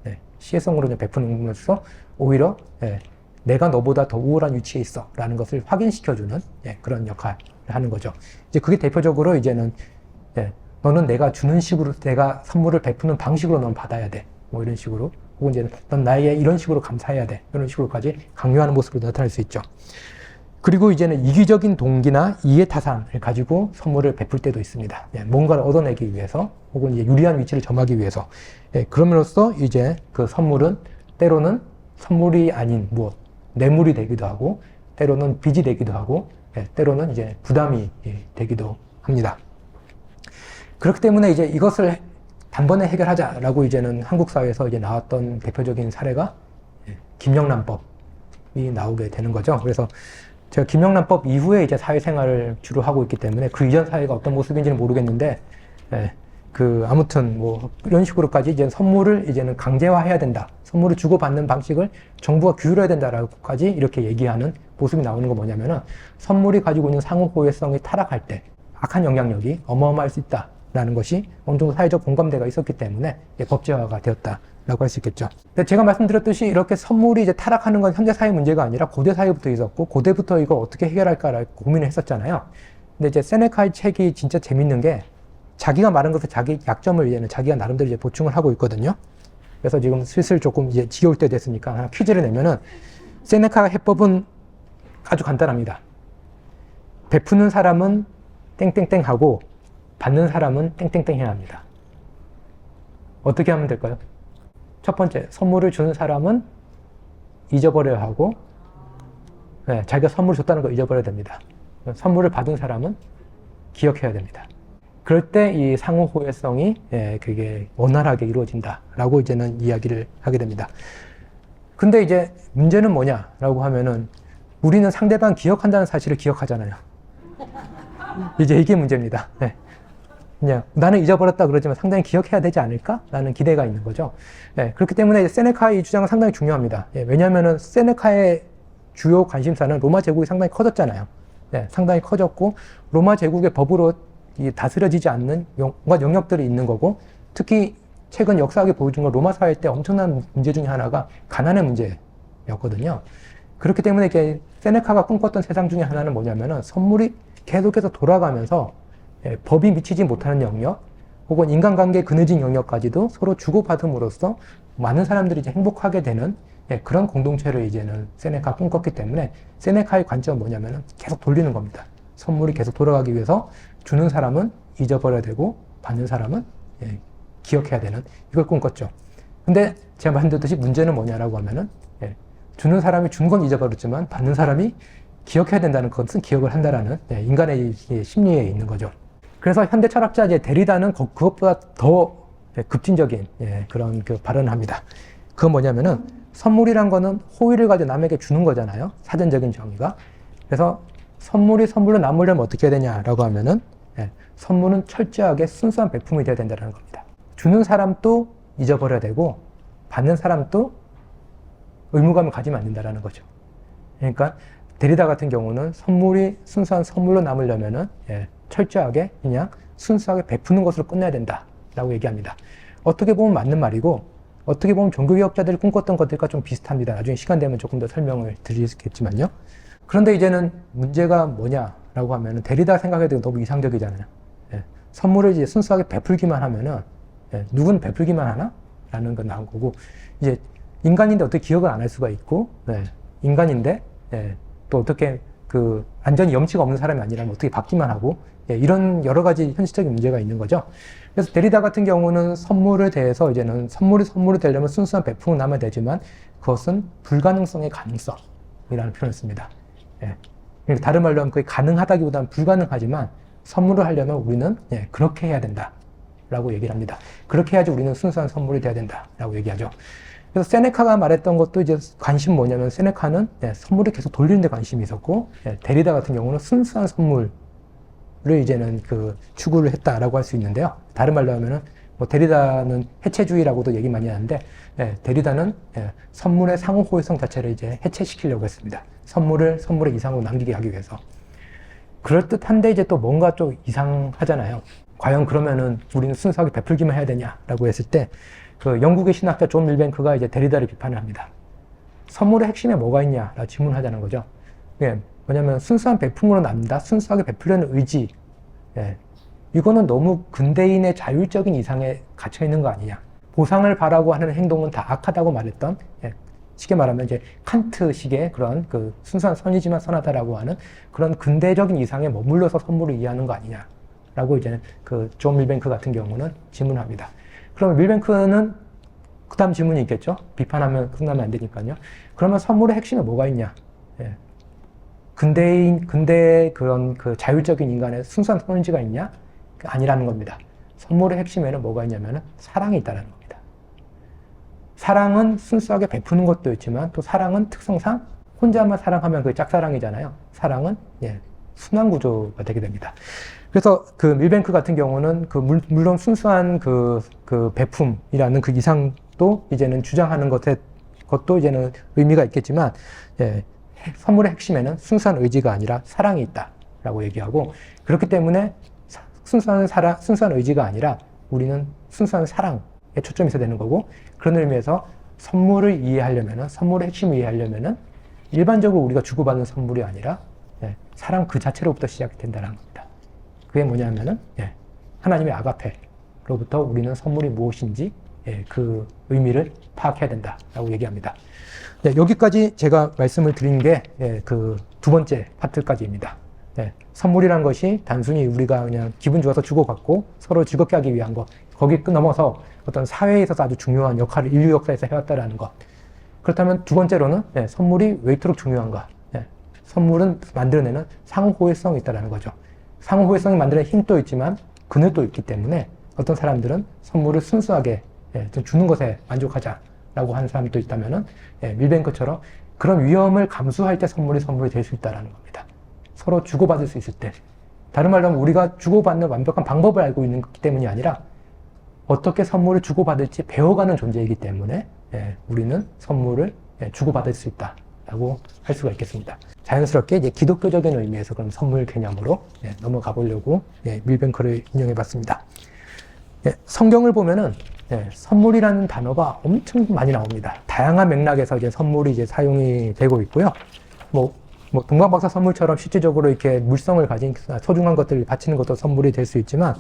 예, 시혜성으로 베푸는으로써 오히려, 예, 내가 너보다 더 우월한 위치에 있어 라는 것을 확인시켜주는, 예, 그런 역할을 하는 거죠. 이제 그게 대표적으로 이제는, 예, 너는 내가 주는 식으로, 내가 선물을 베푸는 방식으로 넌 받아야 돼. 이런 식으로. 혹은 이제 넌 나에게 이런 식으로 감사해야 돼. 이런 식으로까지 강요하는 모습으로 나타날 수 있죠. 그리고 이제는 이기적인 동기나 이해타산을 가지고 선물을 베풀 때도 있습니다. 예, 뭔가를 얻어내기 위해서, 혹은 이제 유리한 위치를 점하기 위해서. 예, 그럼으로써 이제 선물은 때로는 선물이 아닌 무엇, 뇌물이 되기도 하고, 때로는 빚이 되기도 하고, 예, 때로는 이제 부담이, 예, 되기도 합니다. 그렇기 때문에 이제 이것을 단번에 해결하자라고 이제는 한국 사회에서 이제 나왔던 대표적인 사례가, 예, 김영란법이 나오게 되는 거죠. 그래서 제가 김영란법 이후에 이제 사회생활을 주로 하고 있기 때문에 그 이전 사회가 어떤 모습인지는 모르겠는데, 예, 아무튼 이런 식으로까지 이제 선물을 이제는 강제화해야 된다. 선물을 주고받는 방식을 정부가 규율해야 된다라고까지 이렇게 얘기하는 모습이 나오는 건 뭐냐면은 선물이 가지고 있는 상호호혜성이 타락할 때 악한 영향력이 어마어마할 수 있다라는 것이 어느 정도 사회적 공감대가 있었기 때문에 법제화가 되었다라고 할 수 있겠죠. 근데 제가 말씀드렸듯이 이렇게 선물이 이제 타락하는 건 현대 사회 문제가 아니라 고대 사회부터 있었고, 고대부터 이걸 어떻게 해결할까라고 고민을 했었잖아요. 근데 이제 세네카의 책이 진짜 재밌는 게 자기가 말한 것을 자기 약점을 이제는 자기가 나름대로 이제 보충을 하고 있거든요. 그래서 지금 슬슬 조금 이제 지겨울 때 됐으니까 하나 퀴즈를 내면은, 세네카 해법은 아주 간단합니다. 베푸는 사람은 땡땡땡 하고 받는 사람은 땡땡땡 해야 합니다. 어떻게 하면 될까요? 첫 번째, 선물을 주는 사람은 잊어버려야 하고, 네, 자기가 선물을 줬다는 거 잊어버려야 됩니다. 선물을 받은 사람은 기억해야 됩니다. 그럴 때 이 상호호혜성이, 예, 그게 원활하게 이루어진다라고 이제는 이야기를 하게 됩니다. 근데 이제 문제는 뭐냐라고 하면은 우리는 상대방 기억한다는 사실을 기억하잖아요. 이제 이게 문제입니다. 네. 그냥 나는 잊어버렸다 그러지만 상당히 기억해야 되지 않을까? 라는 기대가 있는 거죠. 네. 그렇기 때문에 세네카의 주장은 상당히 중요합니다. 예, 왜냐하면은 세네카의 주요 관심사는 로마 제국이 상당히 커졌잖아요. 상당히 커졌고 로마 제국의 법으로 다스려지지 않는 온갖 영역들이 있는 거고 특히 최근 역사학이 보여준 건 로마 사회 때 엄청난 문제 중에 하나가 가난의 문제였거든요. 그렇기 때문에 이게 세네카가 꿈꿨던 세상 중에 하나는 뭐냐면은 선물이 계속해서 돌아가면서 법이 미치지 못하는 영역 혹은 인간관계에 그늘진 영역까지도 서로 주고받음으로써 많은 사람들이 이제 행복하게 되는 그런 공동체를 이제는 세네카가 꿈꿨기 때문에 세네카의 관점은 뭐냐면은 계속 돌리는 겁니다. 선물이 계속 돌아가기 위해서 주는 사람은 잊어버려야 되고 받는 사람은 기억해야 되는 이걸 꿈꿨죠. 근데 제가 말씀드렸듯이 문제는 뭐냐라고 하면은 주는 사람이 준 건 잊어버렸지만 받는 사람이 기억해야 된다는 것은 기억을 한다라는 인간의 심리에 있는 거죠. 그래서 현대 철학자 이제 데리다는 그것보다 더 급진적인 그런 발언을 합니다. 그건 뭐냐면은 선물이란 거는 호의를 가지고 남에게 주는 거잖아요. 사전적인 정의가. 그래서 선물이 선물로 남으려면 어떻게 해야 되냐라고 하면은 선물은 철저하게 순수한 베품이 되어야 된다는 겁니다. 주는 사람도 잊어버려야 되고 받는 사람도 의무감을 가지면 안 된다는 거죠. 그러니까 데리다 같은 경우는 선물이 순수한 선물로 남으려면은 철저하게 그냥 순수하게 베푸는 것으로 끝내야 된다라고 얘기합니다. 어떻게 보면 맞는 말이고 어떻게 보면 종교개혁자들이 꿈꿨던 것들과 좀 비슷합니다. 나중에 시간 되면 조금 더 설명을 드리겠지만요. 그런데 이제는 문제가 뭐냐라고 하면은 데리다 생각해도 너무 이상적이잖아요. 선물을 이제 순수하게 베풀기만 하면은 누군 베풀기만 하나? 라는 건 나온 거고 이제 인간인데 어떻게 기억을 안 할 수가 있고 인간인데 또 어떻게 완전히 염치가 없는 사람이 아니라면 어떻게 받기만 하고 이런 여러 가지 현실적인 문제가 있는 거죠. 그래서 데리다 같은 경우는 선물에 대해서 이제는 선물이 되려면 순수한 베품은 남아야 되지만 그것은 불가능성의 가능성이라는 표현을 씁니다. 그러니까 다른 말로 하면 그게 가능하다기보다는 불가능하지만 선물을 하려면 우리는 그렇게 해야 된다 라고 얘기를 합니다. 그렇게 해야지 우리는 순수한 선물이 돼야 된다 라고 얘기하죠. 그래서 세네카가 말했던 것도 이제 관심 뭐냐면 세네카는 선물을 계속 돌리는 데 관심이 있었고 데리다 같은 경우는 순수한 선물을 이제는 추구를 했다라고 할 수 있는데요. 다른 말로 하면은 뭐 데리다는 해체주의라고도 얘기 많이 하는데 데리다는 선물의 상호 호일성 자체를 이제 해체시키려고 했습니다. 선물의 이상으로 남기게 하기 위해서. 그럴듯한데 이제 또 뭔가 좀 이상하잖아요. 과연 그러면은 우리는 순수하게 베풀기만 해야 되냐라고 했을 때 영국의 신학자 존 밀뱅크가 이제 데리다를 비판을 합니다. 선물의 핵심에 뭐가 있냐라고 질문하자는 거죠. 뭐냐면 순수한 베품으로 남다, 순수하게 베풀려는 의지. 이거는 너무 근대인의 자율적인 이상에 갇혀 있는 거 아니냐. 보상을 바라고 하는 행동은 다 악하다고 말했던, 쉽게 말하면 이제 칸트식의 그런 순수한 선이지만 선하다라고 하는 그런 근대적인 이상에 머물러서 선물을 이해하는 거 아니냐라고 이제는 존 밀뱅크 같은 경우는 질문합니다. 그러면 밀뱅크는 그 다음 질문이 있겠죠? 비판하면 끝나면 안 되니까요. 그러면 선물의 핵심에 뭐가 있냐? 근대의 그런 자율적인 인간의 순수한 선지가 있냐? 아니라는 겁니다. 선물의 핵심에는 뭐가 있냐면 사랑이 있다는 겁니다. 사랑은 순수하게 베푸는 것도 있지만 또 사랑은 특성상 혼자만 사랑하면 그게 짝사랑이잖아요. 사랑은 순환 구조가 되게 됩니다. 그래서 밀뱅크 같은 경우는 물론 순수한 베품이라는 그 이상도 이제는 주장하는 것도 이제는 의미가 있겠지만, 선물의 핵심에는 순수한 의지가 아니라 사랑이 있다라고 얘기하고, 그렇기 때문에 순수한 의지가 아니라 우리는 순수한 사랑에 초점이 있어야 되는 거고, 그런 의미에서 선물을 이해하려면은, 선물의 핵심을 이해하려면은 일반적으로 우리가 주고받는 선물이 아니라 사랑 그 자체로부터 시작이 된다는 겁니다. 그게 뭐냐면은 하나님의 아가페로부터 우리는 선물이 무엇인지 그 의미를 파악해야 된다라고 얘기합니다. 여기까지 제가 말씀을 드린 게 두 번째 파트까지입니다. 선물이란 것이 단순히 우리가 그냥 기분 좋아서 주고받고 서로 즐겁게 하기 위한 것, 거기 넘어서 어떤 사회에 있어서 아주 중요한 역할을 인류 역사에서 해왔다라는 것. 그렇다면 두 번째로는 선물이 왜 이토록 중요한가? 선물은 만들어내는 상호호일성이 있다는 거죠. 상호호일성이 만드는 힘도 있지만 그늘도 있기 때문에 어떤 사람들은 선물을 순수하게 주는 것에 만족하자라고 하는 사람도 있다면은 밀뱅크처럼 그런 위험을 감수할 때 선물이 될 수 있다는 겁니다. 서로 주고받을 수 있을 때. 다른 말로 하면 우리가 주고받는 완벽한 방법을 알고 있는 것 때문이 아니라 어떻게 선물을 주고받을지 배워가는 존재이기 때문에 우리는 선물을 주고받을 수 있다라는 있다라고 할 수가 있겠습니다. 자연스럽게 이제 기독교적인 의미에서 그럼 선물 개념으로 넘어가 보려고 밀뱅크를 인용해 봤습니다. 성경을 보면은 선물이라는 단어가 엄청 많이 나옵니다. 다양한 맥락에서 이제 선물이 이제 사용이 되고 있고요. 뭐 동방박사 선물처럼 실질적으로 이렇게 물성을 가진 소중한 것들을 바치는 것도 선물이 될 수 있지만,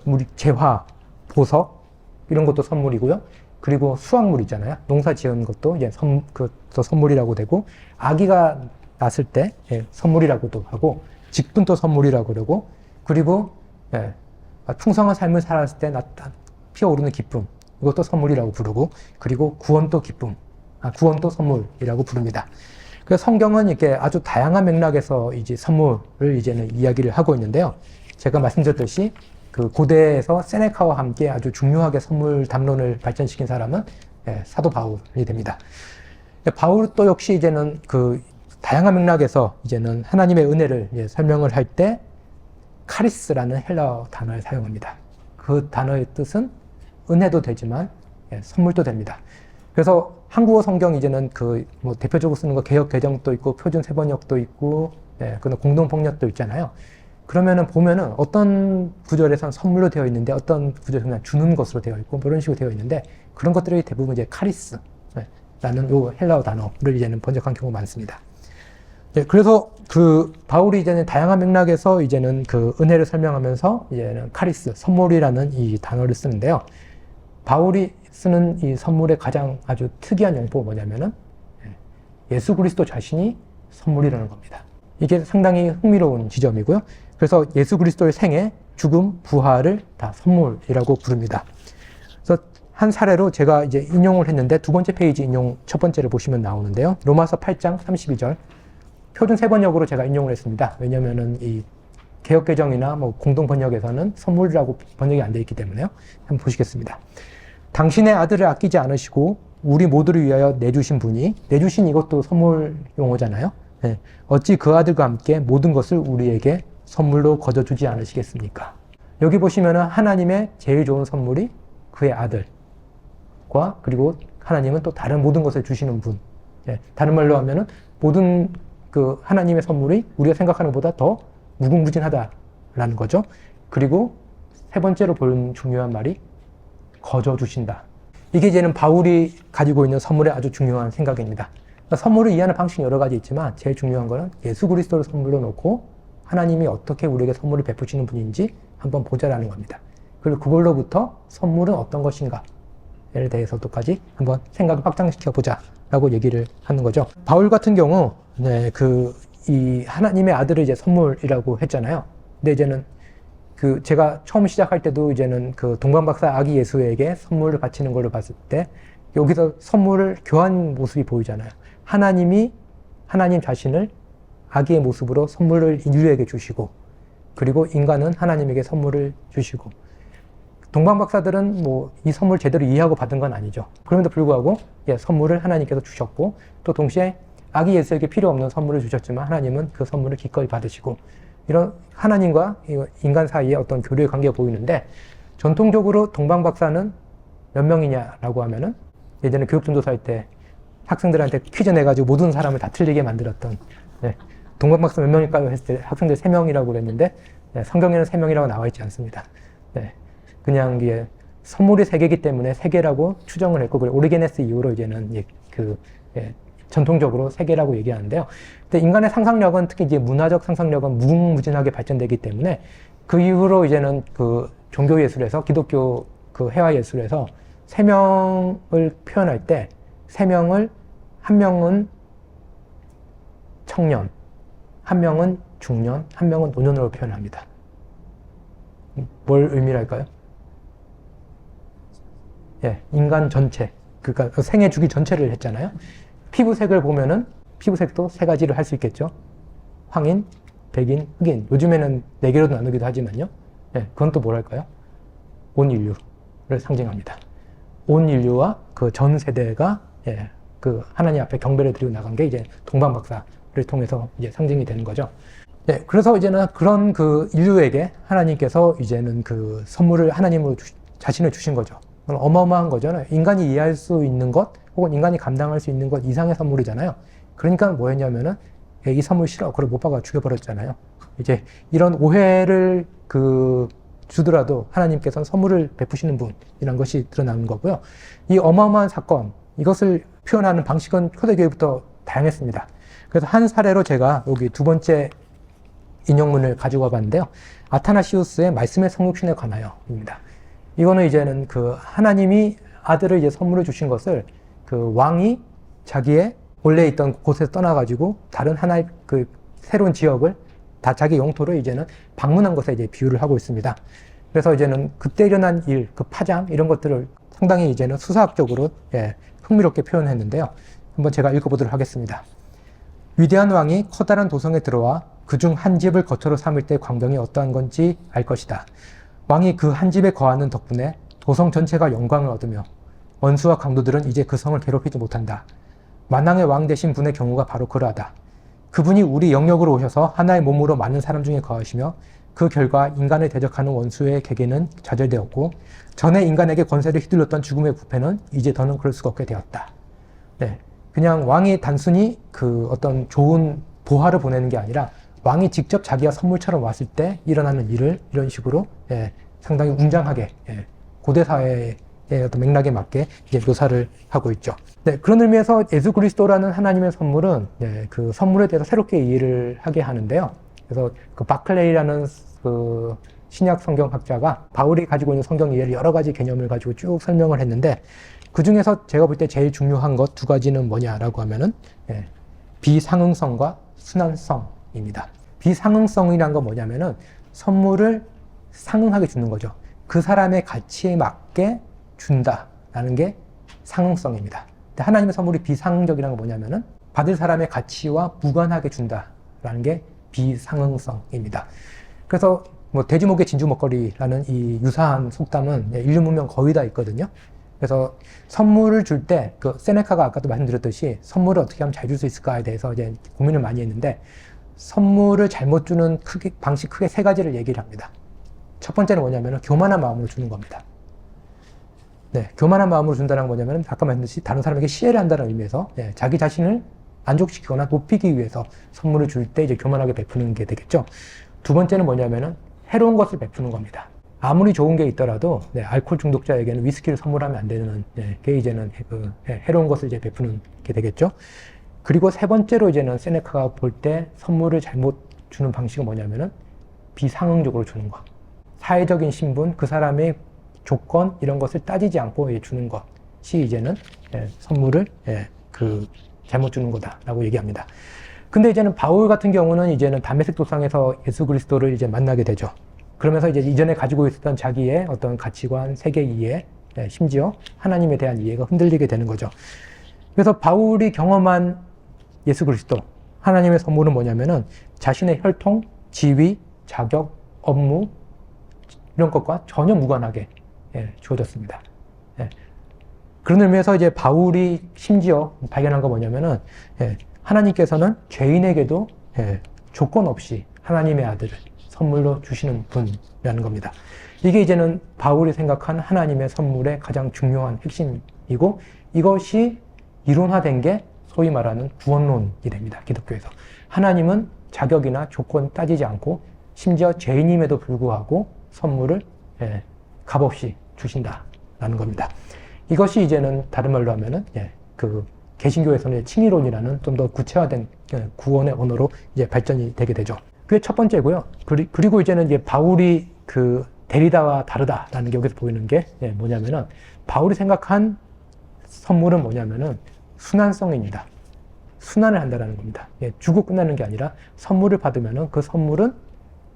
우리 재화, 보석 이런 것도 선물이고요. 그리고 수확물 있잖아요. 농사 지은 것도 이제 선물이라고 되고, 아기가 낳았을 때 선물이라고도 하고, 직분도 선물이라고 그러고, 그리고 풍성한 삶을 살았을 때 피어오르는 기쁨, 이것도 선물이라고 부르고, 그리고 구원도 기쁨, 구원도 선물이라고 부릅니다. 그래서 성경은 이렇게 아주 다양한 맥락에서 이제 선물을 이제는 이야기를 하고 있는데요. 제가 말씀드렸듯이 그 고대에서 세네카와 함께 아주 중요하게 선물 담론을 발전시킨 사람은 사도 바울이 됩니다. 바울도 역시 이제는 그 다양한 맥락에서 이제는 하나님의 은혜를 설명을 할 때 카리스라는 헬라어 단어를 사용합니다. 그 단어의 뜻은 은혜도 되지만 선물도 됩니다. 그래서 한국어 성경 이제는 대표적으로 쓰는 거 개역 개정도 있고 표준 세번역도 있고 공동 번역도 있잖아요. 그러면은 보면은 어떤 구절에선 선물로 되어 있는데 어떤 구절에서는 그냥 주는 것으로 되어 있고 이런 식으로 되어 있는데, 그런 것들이 대부분 이제 카리스라는 요 헬라어 단어를 이제는 번역한 경우가 많습니다. 그래서 그 바울이 이제는 다양한 맥락에서 이제는 그 은혜를 설명하면서 이제는 카리스, 선물이라는 이 단어를 쓰는데요. 바울이 쓰는 이 선물의 가장 아주 특이한 용포가 뭐냐면은 예수 그리스도 자신이 선물이라는 겁니다. 이게 상당히 흥미로운 지점이고요. 그래서 예수 그리스도의 생애, 죽음, 부활을 다 선물이라고 부릅니다. 그래서 한 사례로 제가 이제 인용을 했는데, 두 번째 페이지 인용 첫 번째를 보시면 나오는데요. 로마서 8장 32절. 표준 세번역으로 제가 인용을 했습니다. 왜냐면은 이 개역개정이나 공동 번역에서는 선물이라고 번역이 안 되어 있기 때문에요. 한번 보시겠습니다. 당신의 아들을 아끼지 않으시고 우리 모두를 위하여 내주신 분이, 내주신 이것도 선물 용어잖아요. 어찌 그 아들과 함께 모든 것을 우리에게 선물로 거저주지 않으시겠습니까? 여기 보시면은 하나님의 제일 좋은 선물이 그의 아들과, 그리고 하나님은 또 다른 모든 것을 주시는 분. 다른 말로 하면은 모든 그 하나님의 선물이 우리가 생각하는 것보다 더 무궁무진하다라는 거죠. 그리고 세 번째로 보는 중요한 말이 거저 주신다. 이게 이제는 바울이 가지고 있는 선물의 아주 중요한 생각입니다. 그러니까 선물을 이해하는 방식이 여러 가지 있지만 제일 중요한 거는 예수 그리스도를 선물로 놓고 하나님이 어떻게 우리에게 선물을 베푸시는 분인지 한번 보자라는 겁니다. 그리고 그걸로부터 선물은 어떤 것인가에 대해서도까지 한번 생각을 확장시켜 보자라고 얘기를 하는 거죠. 바울 같은 경우 이 하나님의 아들을 이제 선물이라고 했잖아요. 근데 이제는 제가 처음 시작할 때도 이제는 동방박사 아기 예수에게 선물을 바치는 걸로 봤을 때 여기서 선물을 교환 모습이 보이잖아요. 하나님 자신을 아기의 모습으로 선물을 인류에게 주시고, 그리고 인간은 하나님에게 선물을 주시고, 동방박사들은 이 선물 제대로 이해하고 받은 건 아니죠. 그럼에도 불구하고 선물을 하나님께서 주셨고, 또 동시에 아기 예수에게 필요 없는 선물을 주셨지만 하나님은 그 선물을 기꺼이 받으시고, 이런 하나님과 인간 사이에 어떤 교류의 관계가 보이는데, 전통적으로 동방박사는 몇 명이냐라고 하면은 예전에 교육전도사 할 때 학생들한테 퀴즈 내가지고 모든 사람을 다 틀리게 만들었던, 동방박사 몇 명일까요? 했을 때 학생들 3명이라고 그랬는데, 성경에는 3명이라고 나와 있지 않습니다. 그냥 선물이 3개이기 때문에 3개라고 추정을 했고, 그리고 오리게네스 이후로 이제는 전통적으로 3개라고 얘기하는데요. 근데 인간의 상상력은, 특히 이제 문화적 상상력은 무궁무진하게 발전되기 때문에 그 이후로 이제는 종교 예술에서, 기독교 회화 예술에서 3명을 표현할 때 3명을, 한 명은 청년, 한 명은 중년, 한 명은 노년으로 표현합니다. 뭘 의미할까요? 인간 전체, 그러니까 생애 주기 전체를 했잖아요. 피부색을 보면은 피부색도 3가지를 할 수 있겠죠. 황인, 백인, 흑인. 요즘에는 4개로도 나누기도 하지만요. 그건 또 뭐랄까요? 온 인류를 상징합니다. 온 인류와 그 전 세대가 하나님 앞에 경배를 드리고 나간 게 이제 동방박사를 통해서 이제 상징이 되는 거죠. 그래서 이제는 그런 인류에게 하나님께서 이제는 선물을 하나님으로 자신을 주신 거죠. 어마어마한 거잖아요. 인간이 이해할 수 있는 것 혹은 인간이 감당할 수 있는 것 이상의 선물이잖아요. 그러니까 뭐였냐면은 이 선물 싫어. 그걸 못 박아 죽여버렸잖아요. 이제 이런 오해를 주더라도 하나님께서는 선물을 베푸시는 분이라는 것이 드러나는 거고요. 이 어마어마한 사건, 이것을 표현하는 방식은 초대교회부터 다양했습니다. 그래서 한 사례로 제가 여기 두 번째 인용문을 가지고 와봤는데요. 아타나시우스의 말씀의 성육신에 관하여입니다. 이거는 이제는 하나님이 아들을 이제 선물을 주신 것을 왕이 자기의 원래 있던 곳에서 떠나가지고 다른 하나의 새로운 지역을 다 자기 영토로 이제는 방문한 것에 이제 비유를 하고 있습니다. 그래서 이제는 그때 일어난 일, 파장 이런 것들을 상당히 이제는 수사학적으로 흥미롭게 표현했는데요. 한번 제가 읽어보도록 하겠습니다. 위대한 왕이 커다란 도성에 들어와 그중 한 집을 거처로 삼을 때 광경이 어떠한 건지 알 것이다. 왕이 그 한 집에 거하는 덕분에 도성 전체가 영광을 얻으며 원수와 강도들은 이제 그 성을 괴롭히지 못한다. 만왕의 왕 되신 분의 경우가 바로 그러하다. 그분이 우리 영역으로 오셔서 하나의 몸으로 많은 사람 중에 거하시며 그 결과 인간을 대적하는 원수의 객에는 좌절되었고 전에 인간에게 권세를 휘둘렀던 죽음의 부패는 이제 더는 그럴 수가 없게 되었다. 네, 그냥 왕이 단순히 어떤 좋은 보화를 보내는 게 아니라 왕이 직접 자기가 선물처럼 왔을 때 일어나는 일을 이런 식으로 상당히 웅장하게 고대 사회의 어떤 맥락에 맞게 이제 묘사를 하고 있죠. 네, 그런 의미에서 예수 그리스도라는 하나님의 선물은 그 선물에 대해서 새롭게 이해를 하게 하는데요. 그래서 바클레이라는 신약 성경학자가 바울이 가지고 있는 성경 이해를 여러 가지 개념을 가지고 쭉 설명을 했는데 그 중에서 제가 볼 때 제일 중요한 것 두 가지는 뭐냐라고 하면은 비상응성과 순환성입니다. 비상응성이란 건 뭐냐면은 선물을 상응하게 주는 거죠. 그 사람의 가치에 맞게 준다라는 게 상응성입니다. 근데 하나님의 선물이 비상응적이라는 건 뭐냐면은 받을 사람의 가치와 무관하게 준다라는 게 비상응성입니다. 그래서 돼지목에 진주 먹거리라는 이 유사한 속담은 인류 문명 거의 다 있거든요. 그래서 선물을 줄 때 세네카가 아까도 말씀드렸듯이 선물을 어떻게 하면 잘 줄 수 있을까에 대해서 이제 고민을 많이 했는데 선물을 잘못 주는 방식 크게 세 가지를 얘기를 합니다. 첫 번째는 뭐냐면 교만한 마음으로 주는 겁니다. 네, 교만한 마음으로 준다는 건 뭐냐면 아까 말씀드렸듯이 다른 사람에게 시혜를 한다는 의미에서 자기 자신을 만족시키거나 높이기 위해서 선물을 줄 때 이제 교만하게 베푸는 게 되겠죠. 두 번째는 뭐냐면은 해로운 것을 베푸는 겁니다. 아무리 좋은 게 있더라도 알코올 중독자에게는 위스키를 선물하면 안 되는 게 이제는 해로운 것을 이제 베푸는 게 되겠죠. 그리고 세 번째로 이제는 세네카가 볼 때 선물을 잘못 주는 방식은 뭐냐면은 비상응적으로 주는 것. 사회적인 신분, 그 사람의 조건 이런 것을 따지지 않고 주는 것이 이제는 선물을 잘못 주는 거다라고 얘기합니다. 근데 이제는 바울 같은 경우는 이제는 다메섹 도상에서 예수 그리스도를 이제 만나게 되죠. 그러면서 이제 이전에 가지고 있었던 자기의 어떤 가치관, 세계 이해, 심지어 하나님에 대한 이해가 흔들리게 되는 거죠. 그래서 바울이 경험한 예수 그리스도, 하나님의 선물은 뭐냐면은 자신의 혈통, 지위, 자격, 업무 이런 것과 전혀 무관하게 주어졌습니다. 그런 의미에서 이제 바울이 심지어 발견한 거 뭐냐면은 하나님께서는 죄인에게도 조건 없이 하나님의 아들을 선물로 주시는 분이라는 겁니다. 이게 이제는 바울이 생각한 하나님의 선물의 가장 중요한 핵심이고 이것이 이론화된 게 소위 말하는 구원론이 됩니다. 기독교에서. 하나님은 자격이나 조건 따지지 않고 심지어 죄인임에도 불구하고 선물을 값없이 주신다라는 겁니다. 이것이 이제는 다른 말로 하면은 개신교에서는 칭의론이라는 좀 더 구체화된 구원의 언어로 이제 발전이 되게 되죠. 그게 첫 번째고요. 그리고 이제는 이제 바울이 데리다와 다르다라는 게 여기서 보이는 게 뭐냐면은 바울이 생각한 선물은 뭐냐면은 순환성입니다. 순환을 한다라는 겁니다. 주고 끝나는 게 아니라 선물을 받으면은 그 선물은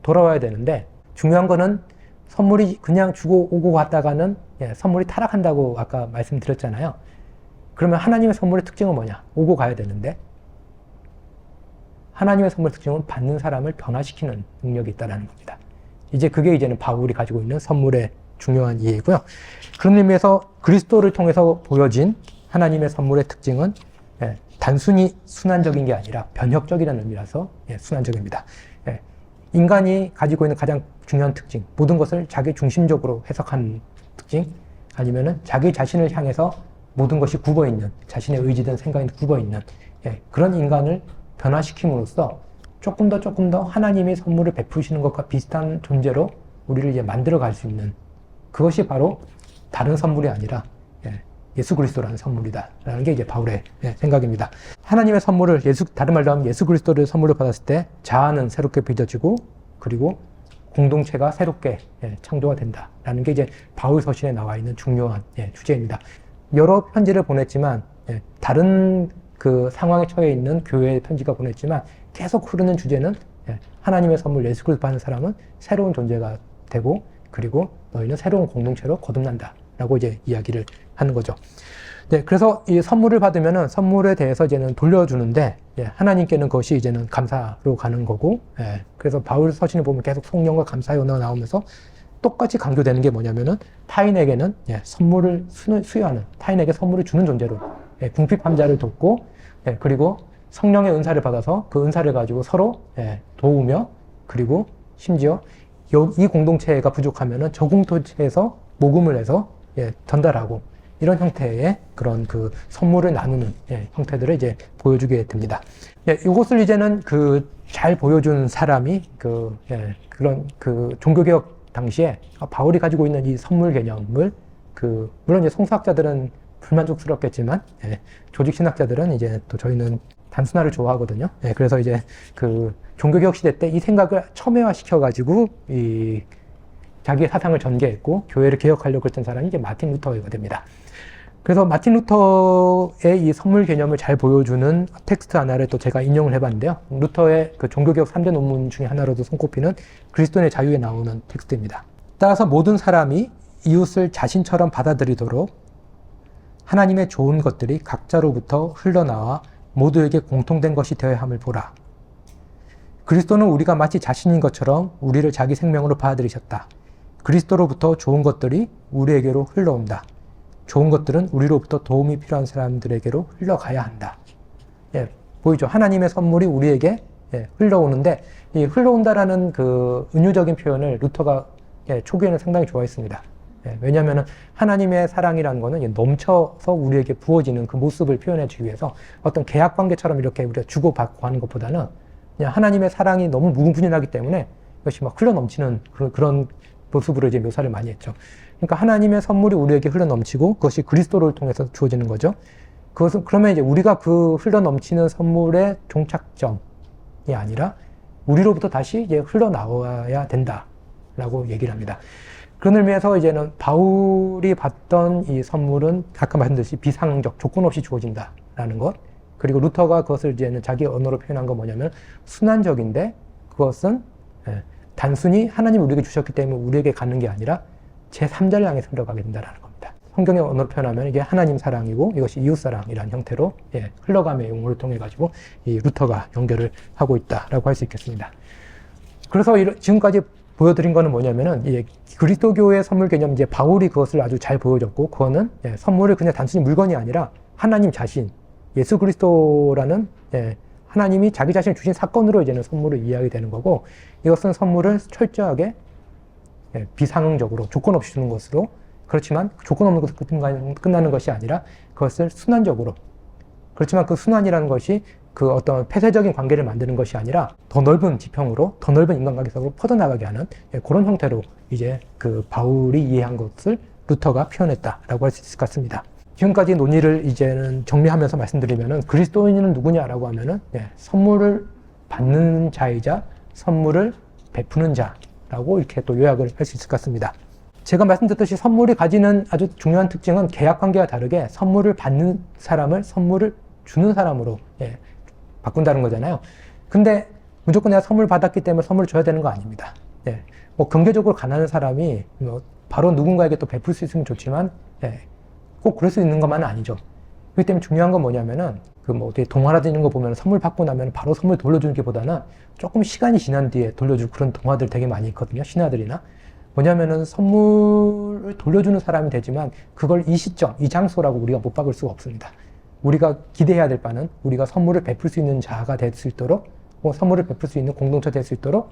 돌아와야 되는데 중요한 거는 선물이 그냥 주고 오고 갔다가는 선물이 타락한다고 아까 말씀드렸잖아요. 그러면 하나님의 선물의 특징은 뭐냐? 오고 가야 되는데 하나님의 선물의 특징은 받는 사람을 변화시키는 능력이 있다는 겁니다. 이제 그게 이제는 바울이 가지고 있는 선물의 중요한 이해이고요. 그런 의미에서 그리스도를 통해서 보여진 하나님의 선물의 특징은 단순히 순환적인 게 아니라 변혁적이라는 의미라서 순환적입니다. 인간이 가지고 있는 가장 중요한 특징, 모든 것을 자기 중심적으로 해석하는 특징, 아니면은 자기 자신을 향해서 모든 것이 굽어있는, 자신의 의지든 생각이 굽어있는 그런 인간을 변화시킴으로써 조금 더 하나님이 선물을 베푸시는 것과 비슷한 존재로 우리를 이제 만들어 갈 수 있는, 그것이 바로 다른 선물이 아니라 예수 그리스도라는 선물이다라는 게 이제 바울의 생각입니다. 하나님의 선물을 다른 말로 하면 예수 그리스도를 선물로 받았을 때 자아는 새롭게 빚어지고 그리고 공동체가 새롭게 창조가 된다라는 게 이제 바울 서신에 나와 있는 중요한 주제입니다. 여러 편지를 보냈지만 다른 그 상황에 처해 있는 교회의 편지가 보냈지만 계속 흐르는 주제는 하나님의 선물 예수 그리스도 받는 사람은 새로운 존재가 되고 그리고 너희는 새로운 공동체로 거듭난다 라고 이제 이야기를 하는 거죠. 그래서 이 선물을 받으면은 선물에 대해서 이제는 돌려주는데 하나님께는 그것이 이제는 감사로 가는 거고, 그래서 바울 서신을 보면 계속 성령과 감사의 언어가 나오면서 똑같이 강조되는 게 뭐냐면은 타인에게는 선물을 수여하는, 타인에게 선물을 주는 존재로 궁핍한 자를 돕고 그리고 성령의 은사를 받아서 그 은사를 가지고 서로 도우며 그리고 심지어 이 공동체가 부족하면은 저 공동체에서 모금을 해서 전달하고 이런 형태의 그런 그 선물을 나누는 형태들을 이제 보여주게 됩니다. 이것을 이제는 잘 보여준 사람이 그런 종교개혁 당시에 바울이 가지고 있는 이 선물 개념을 물론 이제 성서학자들은 불만족스럽겠지만 조직신학자들은 이제 또 저희는 단순화를 좋아하거든요. 그래서 이제 종교개혁 시대 때 이 생각을 첨예화시켜가지고 자기의 사상을 전개했고 교회를 개혁하려고 했던 사람이 이제 마틴 루터가 됩니다. 그래서 마틴 루터의 이 선물 개념을 잘 보여주는 텍스트 하나를 또 제가 인용을 해봤는데요. 루터의 종교개혁 3대 논문 중에 하나로도 손꼽히는 그리스도인의 자유에 나오는 텍스트입니다. 따라서 모든 사람이 이웃을 자신처럼 받아들이도록 하나님의 좋은 것들이 각자로부터 흘러나와 모두에게 공통된 것이 되어야 함을 보라. 그리스도는 우리가 마치 자신인 것처럼 우리를 자기 생명으로 받아들이셨다. 그리스도로부터 좋은 것들이 우리에게로 흘러온다. 좋은 것들은 우리로부터 도움이 필요한 사람들에게로 흘러가야 한다. 보이죠? 하나님의 선물이 우리에게 흘러오는데 이 흘러온다라는 은유적인 표현을 루터가 초기에는 상당히 좋아했습니다. 왜냐하면 하나님의 사랑이라는 거는 넘쳐서 우리에게 부어지는 그 모습을 표현해주기 위해서 어떤 계약 관계처럼 이렇게 우리가 주고받고 하는 것보다는 그냥 하나님의 사랑이 너무 무궁무진하기 때문에 이것이 막 흘러넘치는 그런 모습으로 이제 묘사를 많이 했죠. 그러니까 하나님의 선물이 우리에게 흘러넘치고 그것이 그리스도를 통해서 주어지는 거죠. 그러면 이제 우리가 흘러넘치는 선물의 종착점이 아니라 우리로부터 다시 이제 흘러나와야 된다라고 얘기를 합니다. 그런 의미에서 이제는 바울이 받던 이 선물은 아까 말씀드렸듯이 비상적, 조건 없이 주어진다라는 것. 그리고 루터가 그것을 이제는 자기 언어로 표현한 건 뭐냐면 순환적인데 그것은 단순히 하나님이 우리에게 주셨기 때문에 우리에게 가는 게 아니라 제3자를 향해서 흘러가게 된다는 겁니다. 성경의 언어로 표현하면 이게 하나님 사랑이고 이것이 이웃 사랑이라는 형태로 흘러감의 용어를 통해 가지고 이 루터가 연결을 하고 있다라고 할 수 있겠습니다. 그래서 지금까지 보여드린 거는 뭐냐면은 그리스도교의 선물 개념 이제 바울이 그것을 아주 잘 보여줬고 그거는 선물을 그냥 단순히 물건이 아니라 하나님 자신 예수 그리스도라는 하나님이 자기 자신을 주신 사건으로 이제는 선물을 이해하게 되는 거고 이것은 선물을 철저하게 비상응적으로 조건 없이 주는 것으로 그렇지만 조건 없는 것으로 끝나는 것이 아니라 그것을 순환적으로 그렇지만 그 순환이라는 것이 어떤 폐쇄적인 관계를 만드는 것이 아니라 더 넓은 지평으로 더 넓은 인간관계 속으로 퍼져나가게 하는 그런 형태로 이제 바울이 이해한 것을 루터가 표현했다라고 할 수 있을 것 같습니다. 지금까지 논의를 이제는 정리하면서 말씀드리면은 그리스도인은 누구냐라고 하면은 선물을 받는 자이자 선물을 베푸는 자라고 이렇게 또 요약을 할 수 있을 것 같습니다. 제가 말씀드렸듯이 선물이 가지는 아주 중요한 특징은 계약 관계와 다르게 선물을 받는 사람을 선물을 주는 사람으로 바꾼다는 거잖아요. 근데 무조건 내가 선물 받았기 때문에 선물을 줘야 되는 거 아닙니다. 뭐 경제적으로 가난한 사람이 바로 누군가에게 또 베풀 수 있으면 좋지만 꼭 그럴 수 있는 것만은 아니죠. 그렇기 때문에 중요한 건 뭐냐면은 어떻게 동화라든지 이런 거 보면 선물 받고 나면 바로 선물 돌려주는 게 보다는 조금 시간이 지난 뒤에 돌려줄 그런 동화들 되게 많이 있거든요. 신화들이나. 뭐냐면은 선물을 돌려주는 사람이 되지만 그걸 이 시점, 이 장소라고 우리가 못 박을 수가 없습니다. 우리가 기대해야 될 바는 우리가 선물을 베풀 수 있는 자가 될 수 있도록 선물을 베풀 수 있는 공동체 될 수 있도록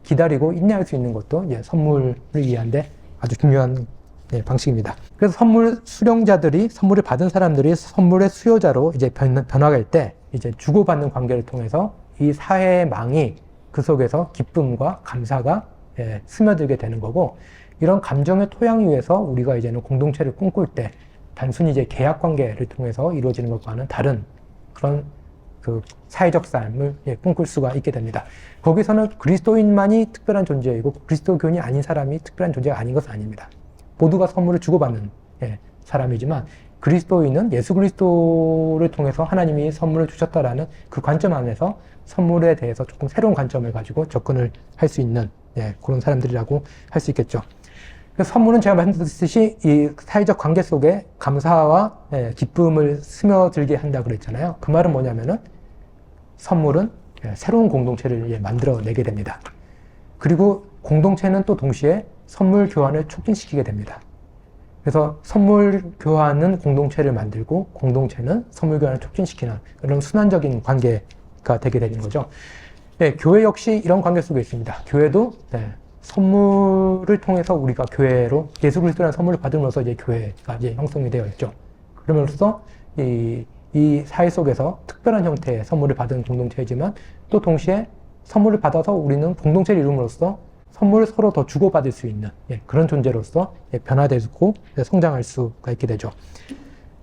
기다리고 인내할 수 있는 것도 선물을 이해하는데 아주 중요한 방식입니다. 그래서 선물 수령자들이 선물을 받은 사람들이 선물의 수요자로 이제 변화할 때 이제 주고받는 관계를 통해서 이 사회의 망이 그 속에서 기쁨과 감사가 스며들게 되는 거고, 이런 감정의 토양 위에서 우리가 이제는 공동체를 꿈꿀 때 단순히 이제 계약 관계를 통해서 이루어지는 것과는 다른 그런 그 사회적 삶을 꿈꿀 수가 있게 됩니다. 거기서는 그리스도인만이 특별한 존재이고 그리스도교인이 아닌 사람이 특별한 존재가 아닌 것은 아닙니다. 모두가 선물을 주고받는 사람이지만, 그리스도인은 예수 그리스도를 통해서 하나님이 선물을 주셨다라는 그 관점 안에서 선물에 대해서 조금 새로운 관점을 가지고 접근을 할 수 있는 그런 사람들이라고 할 수 있겠죠. 그래서 선물은 제가 말씀드렸듯이 이 사회적 관계 속에 감사와 기쁨을 스며들게 한다고 그랬잖아요. 그 말은 뭐냐면은 선물은 새로운 공동체를 만들어내게 됩니다. 그리고 공동체는 또 동시에 선물 교환을 촉진시키게 됩니다. 그래서 선물 교환은 공동체를 만들고 공동체는 선물 교환을 촉진시키는 그런 순환적인 관계가 되게 되는 거죠. 교회 역시 이런 관계 속에 있습니다. 교회도 선물을 통해서 우리가 교회로 예수 그리스도라는 선물을 받음으로써 이제 교회가 이제 형성이 되어 있죠. 그러면서 이 사회 속에서 특별한 형태의 선물을 받은 공동체이지만, 또 동시에 선물을 받아서 우리는 공동체를 이룸으로써 선물을 서로 더 주고받을 수 있는 그런 존재로서 변화되고 성장할 수가 있게 되죠.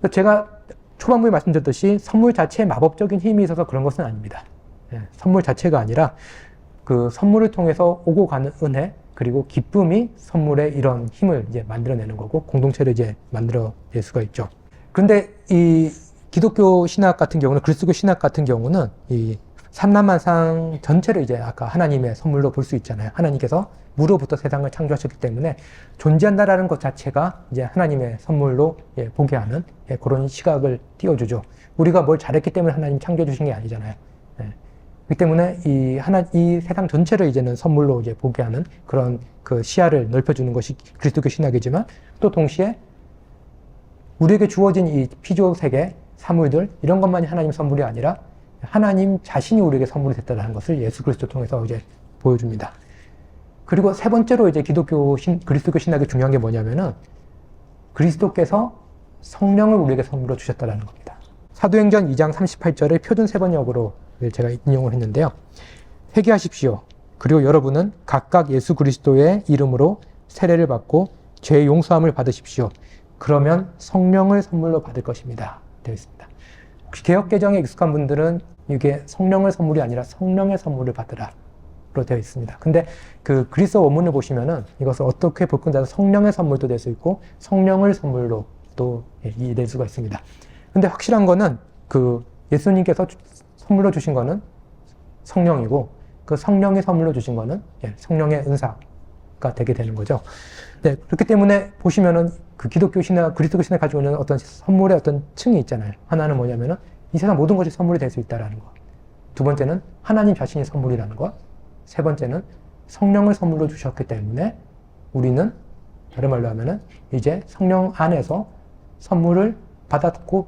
제가 초반부에 말씀드렸듯이 선물 자체에 마법적인 힘이 있어서 그런 것은 아닙니다. 선물 자체가 아니라 그 선물을 통해서 오고 가는 은혜, 그리고 기쁨이 선물의 이런 힘을 이제 만들어내는 거고 공동체를 이제 만들어낼 수가 있죠. 그런데 이 기독교 신학 같은 경우는, 그리스도 신학 같은 경우는 이 삼라만상 전체를 이제 아까 하나님의 선물로 볼 수 있잖아요. 하나님께서 무로부터 세상을 창조하셨기 때문에 존재한다라는 것 자체가 이제 하나님의 선물로 보게 하는 그런 시각을 띄워주죠. 우리가 뭘 잘했기 때문에 하나님 창조해 주신 게 아니잖아요. 그렇기 때문에 이 세상 전체를 이제는 선물로 이제 보게 하는 그런 그 시야를 넓혀주는 것이 그리스도교 신학이지만, 또 동시에 우리에게 주어진 이 피조 세계, 사물들, 이런 것만이 하나님 선물이 아니라 하나님 자신이 우리에게 선물이 됐다는 것을 예수 그리스도 통해서 이제 보여줍니다. 그리고 세 번째로 이제 그리스도교 신학의 중요한 게 뭐냐면은 그리스도께서 성령을 우리에게 선물로 주셨다는 겁니다. 사도행전 2장 38절의 표준 세번역으로 제가 인용을 했는데요. 회개하십시오. 그리고 여러분은 각각 예수 그리스도의 이름으로 세례를 받고 죄 용서함을 받으십시오. 그러면 성령을 선물로 받을 것입니다. 되어 있습니다. 혹시 개역개정에 익숙한 분들은 이게 성령의 선물이 아니라 성령의 선물을 받으라 로 되어 있습니다. 근데 그 그리스어 원문을 보시면은 이것을 어떻게 볼 건지 성령의 선물도 될 수 있고 성령을 선물로 또 이해될 수가 있습니다. 근데 확실한 거는 그 예수님께서 선물로 주신 거는 성령이고, 그 성령의 선물로 주신 거는 성령의 은사가 되게 되는 거죠. 그렇기 때문에 보시면은 그 기독교 신학, 그리스도 신학 가지고 있는 어떤 선물의 어떤 층이 있잖아요. 하나는 뭐냐면은 이 세상 모든 것이 선물이 될 수 있다라는 거. 두 번째는 하나님 자신이 선물이라는 거. 세 번째는 성령을 선물로 주셨기 때문에 우리는 다른 말로 하면은 이제 성령 안에서 선물을 받았고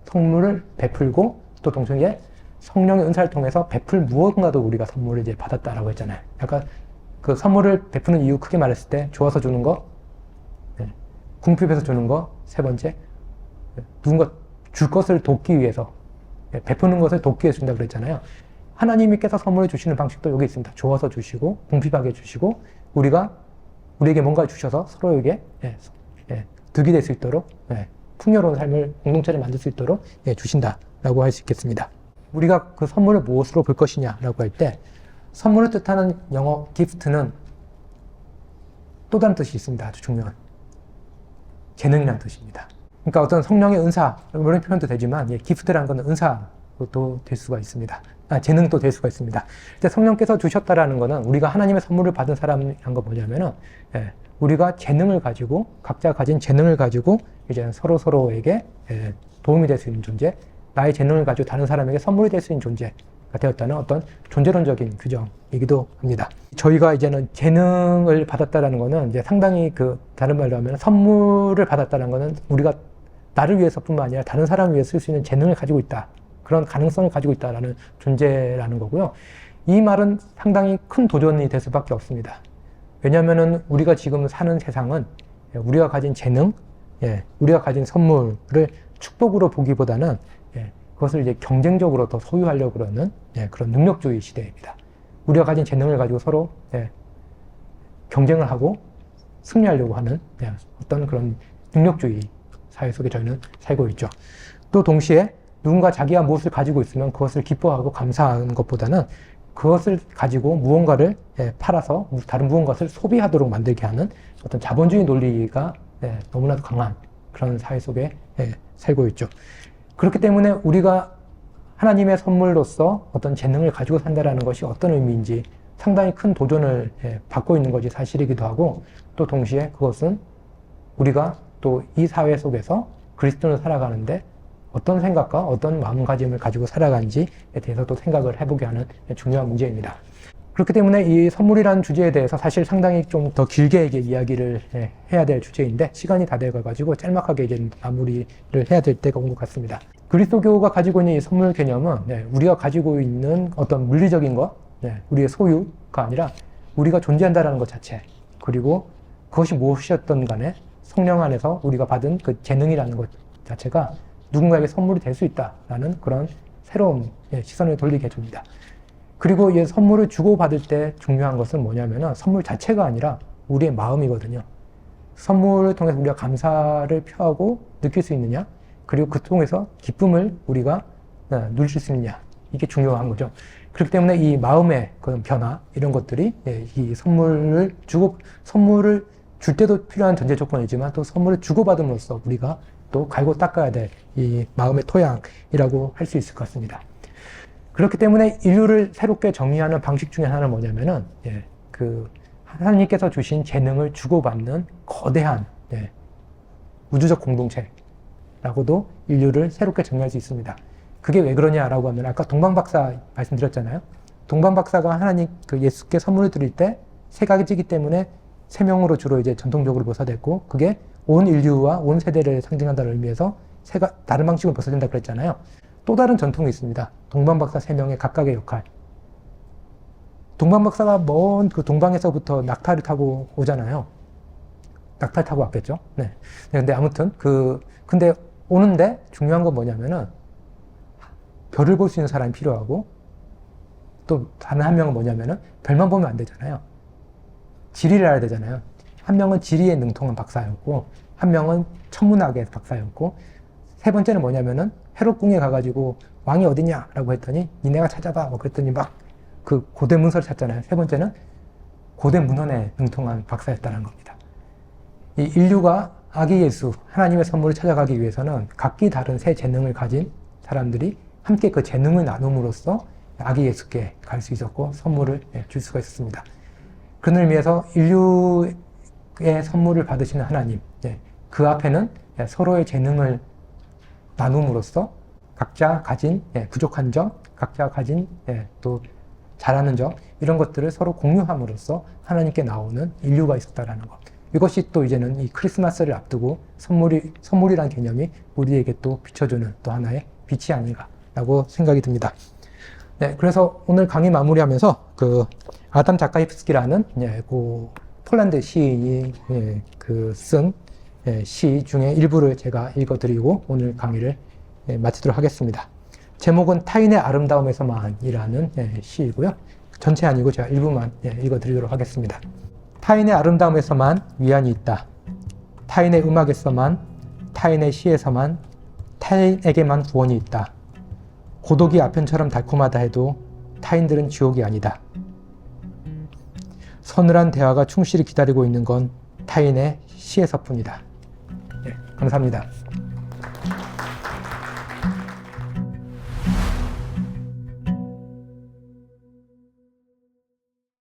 선물을 베풀고, 또 동시에 성령의 은사를 통해서 베풀 무언가도 우리가 선물을 이제 받았다라고 했잖아요. 약간 그 선물을 베푸는 이유 크게 말했을 때 주어서 주는 거, 궁핍해서 주는 거, 세 번째 누군가 줄 것을 돕기 위해서, 베푸는 것을 돕기 위해서 준다고 그랬잖아요. 하나님께서 선물을 주시는 방식도 여기 있습니다. 주어서 주시고 궁핍하게 주시고 우리에게 뭔가 주셔서 서로에게 득이 될 수 있도록 풍요로운 삶을, 공동체를 만들 수 있도록 주신다라고 할 수 있겠습니다. 우리가 그 선물을 무엇으로 볼 것이냐라고 할 때, 선물을 뜻하는 영어 gift는 또 다른 뜻이 있습니다. 아주 중요한 재능이라는 뜻입니다. 그러니까 어떤 성령의 은사, 이런 표현도 되지만 gift라는 것은 은사도 될 수가 있습니다. 재능도 될 수가 있습니다. 근데 성령께서 주셨다라는 것은 우리가 하나님의 선물을 받은 사람이란 거 뭐냐면은 우리가 재능을 가지고, 각자 가진 재능을 가지고 이제 서로에게 도움이 될 수 있는 존재, 나의 재능을 가지고 다른 사람에게 선물이 될 수 있는 존재가 되었다는 어떤 존재론적인 규정이기도 합니다. 저희가 이제는 재능을 받았다라는 것은 이제 상당히 다른 말로 하면 선물을 받았다는 것은 우리가 나를 위해서뿐만 아니라 다른 사람을 위해 쓸 수 있는 재능을 가지고 있다, 그런 가능성을 가지고 있다라는 존재라는 거고요. 이 말은 상당히 큰 도전이 될 수밖에 없습니다. 왜냐하면은 우리가 지금 사는 세상은 우리가 가진 재능, 우리가 가진 선물을 축복으로 보기보다는 그것을 이제 경쟁적으로 더 소유하려고 그러는 그런 능력주의 시대입니다. 우리가 가진 재능을 가지고 서로 경쟁을 하고 승리하려고 하는 어떤 그런 능력주의 사회 속에 저희는 살고 있죠. 또 동시에 누군가 자기가 무엇을 가지고 있으면 그것을 기뻐하고 감사하는 것보다는 그것을 가지고 무언가를 팔아서 다른 무언가를 소비하도록 만들게 하는 어떤 자본주의 논리가 너무나도 강한 그런 사회 속에 살고 있죠. 그렇기 때문에 우리가 하나님의 선물로서 어떤 재능을 가지고 산다는 것이 어떤 의미인지 상당히 큰 도전을 받고 있는 것이 사실이기도 하고, 또 동시에 그것은 우리가 또 이 사회 속에서 그리스도를 살아가는데 어떤 생각과 어떤 마음가짐을 가지고 살아가는지에 대해서도 생각을 해보게 하는 중요한 문제입니다. 그렇기 때문에 이 선물이라는 주제에 대해서 사실 상당히 좀 더 길게 이제 이야기를 해야 될 주제인데 시간이 다 돼가지고 짤막하게 이제 마무리를 해야 될 때가 온 것 같습니다. 그리스도교가 가지고 있는 이 선물 개념은 우리가 가지고 있는 어떤 물리적인 것, 우리의 소유가 아니라 우리가 존재한다는 것 자체, 그리고 그것이 무엇이었던 간에 성령 안에서 우리가 받은 그 재능이라는 것 자체가 누군가에게 선물이 될 수 있다라는 그런 새로운 시선을 돌리게 해줍니다. 그리고 이 선물을 주고받을 때 중요한 것은 뭐냐면은 선물 자체가 아니라 우리의 마음이거든요. 선물을 통해서 우리가 감사를 표하고 느낄 수 있느냐, 그리고 그 통해서 기쁨을 우리가 누릴 수 있느냐, 이게 중요한 거죠. 그렇기 때문에 이 마음의 그런 변화, 이런 것들이 이 선물을 줄 때도 필요한 전제 조건이지만 또 선물을 주고받음으로써 우리가 또 갈고 닦아야 될 이 마음의 토양이라고 할 수 있을 것 같습니다. 그렇기 때문에 인류를 새롭게 정의하는 방식 중에 하나는 뭐냐면은 그 하나님께서 주신 재능을 주고받는 거대한 우주적 공동체라고도 인류를 새롭게 정의할 수 있습니다. 그게 왜 그러냐라고 하면 아까 동방박사 말씀드렸잖아요. 동방박사가 하나님 그 예수께 선물을 드릴 때 세 가지이기 때문에 세 명으로 주로 이제 전통적으로 묘사됐고, 그게 온 인류와 온 세대를 상징한다는 의미에서 다른 방식으로 묘사된다 그랬잖아요. 또 다른 전통이 있습니다. 동방박사 세 명의 각각의 역할. 동방박사가 먼 그 동방에서부터 낙타를 타고 오잖아요. 낙타를 타고 왔겠죠. 네. 근데 아무튼 근데 오는데 중요한 건 뭐냐면은 별을 볼 수 있는 사람이 필요하고, 또 다른 한 명은 뭐냐면은 별만 보면 안 되잖아요. 지리를 알아야 되잖아요. 한 명은 지리에 능통한 박사였고, 한 명은 천문학의 박사였고, 세 번째는 뭐냐면은 헤롯궁에 가가지고 왕이 어디냐라고 했더니 니네가 찾아봐 뭐 그랬더니 막 그 고대 문서를 찾잖아요. 세 번째는 고대 문헌에 능통한 박사였다는 겁니다. 이 인류가 아기 예수, 하나님의 선물을 찾아가기 위해서는 각기 다른 새 재능을 가진 사람들이 함께 그 재능을 나눔으로써 아기 예수께 갈 수 있었고 선물을 줄 수가 있었습니다. 그런 의미에서 인류의 선물을 받으시는 하나님, 그 앞에는 서로의 재능을 나눔으로써 각자 가진 부족한 점, 각자 가진 또 잘하는 점, 이런 것들을 서로 공유함으로써 하나님께 나오는 인류가 있었다라는 것. 이것이 또 이제는 이 크리스마스를 앞두고 선물이란 개념이 우리에게 또 비춰주는 또 하나의 빛이 아닌가라고 생각이 듭니다. 네, 그래서 오늘 강의 마무리하면서 그 아담 자카이프스키라는 그 폴란드 시인이 쓴 시 중에 일부를 제가 읽어드리고 오늘 강의를 마치도록 하겠습니다. 제목은 타인의 아름다움에서만이라는 시이고요. 전체 아니고 제가 일부만 읽어드리도록 하겠습니다. 타인의 아름다움에서만 위안이 있다. 타인의 음악에서만, 타인의 시에서만, 타인에게만 구원이 있다. 고독이 아편처럼 달콤하다 해도 타인들은 지옥이 아니다. 서늘한 대화가 충실히 기다리고 있는 건 타인의 시에서뿐이다. 감사합니다.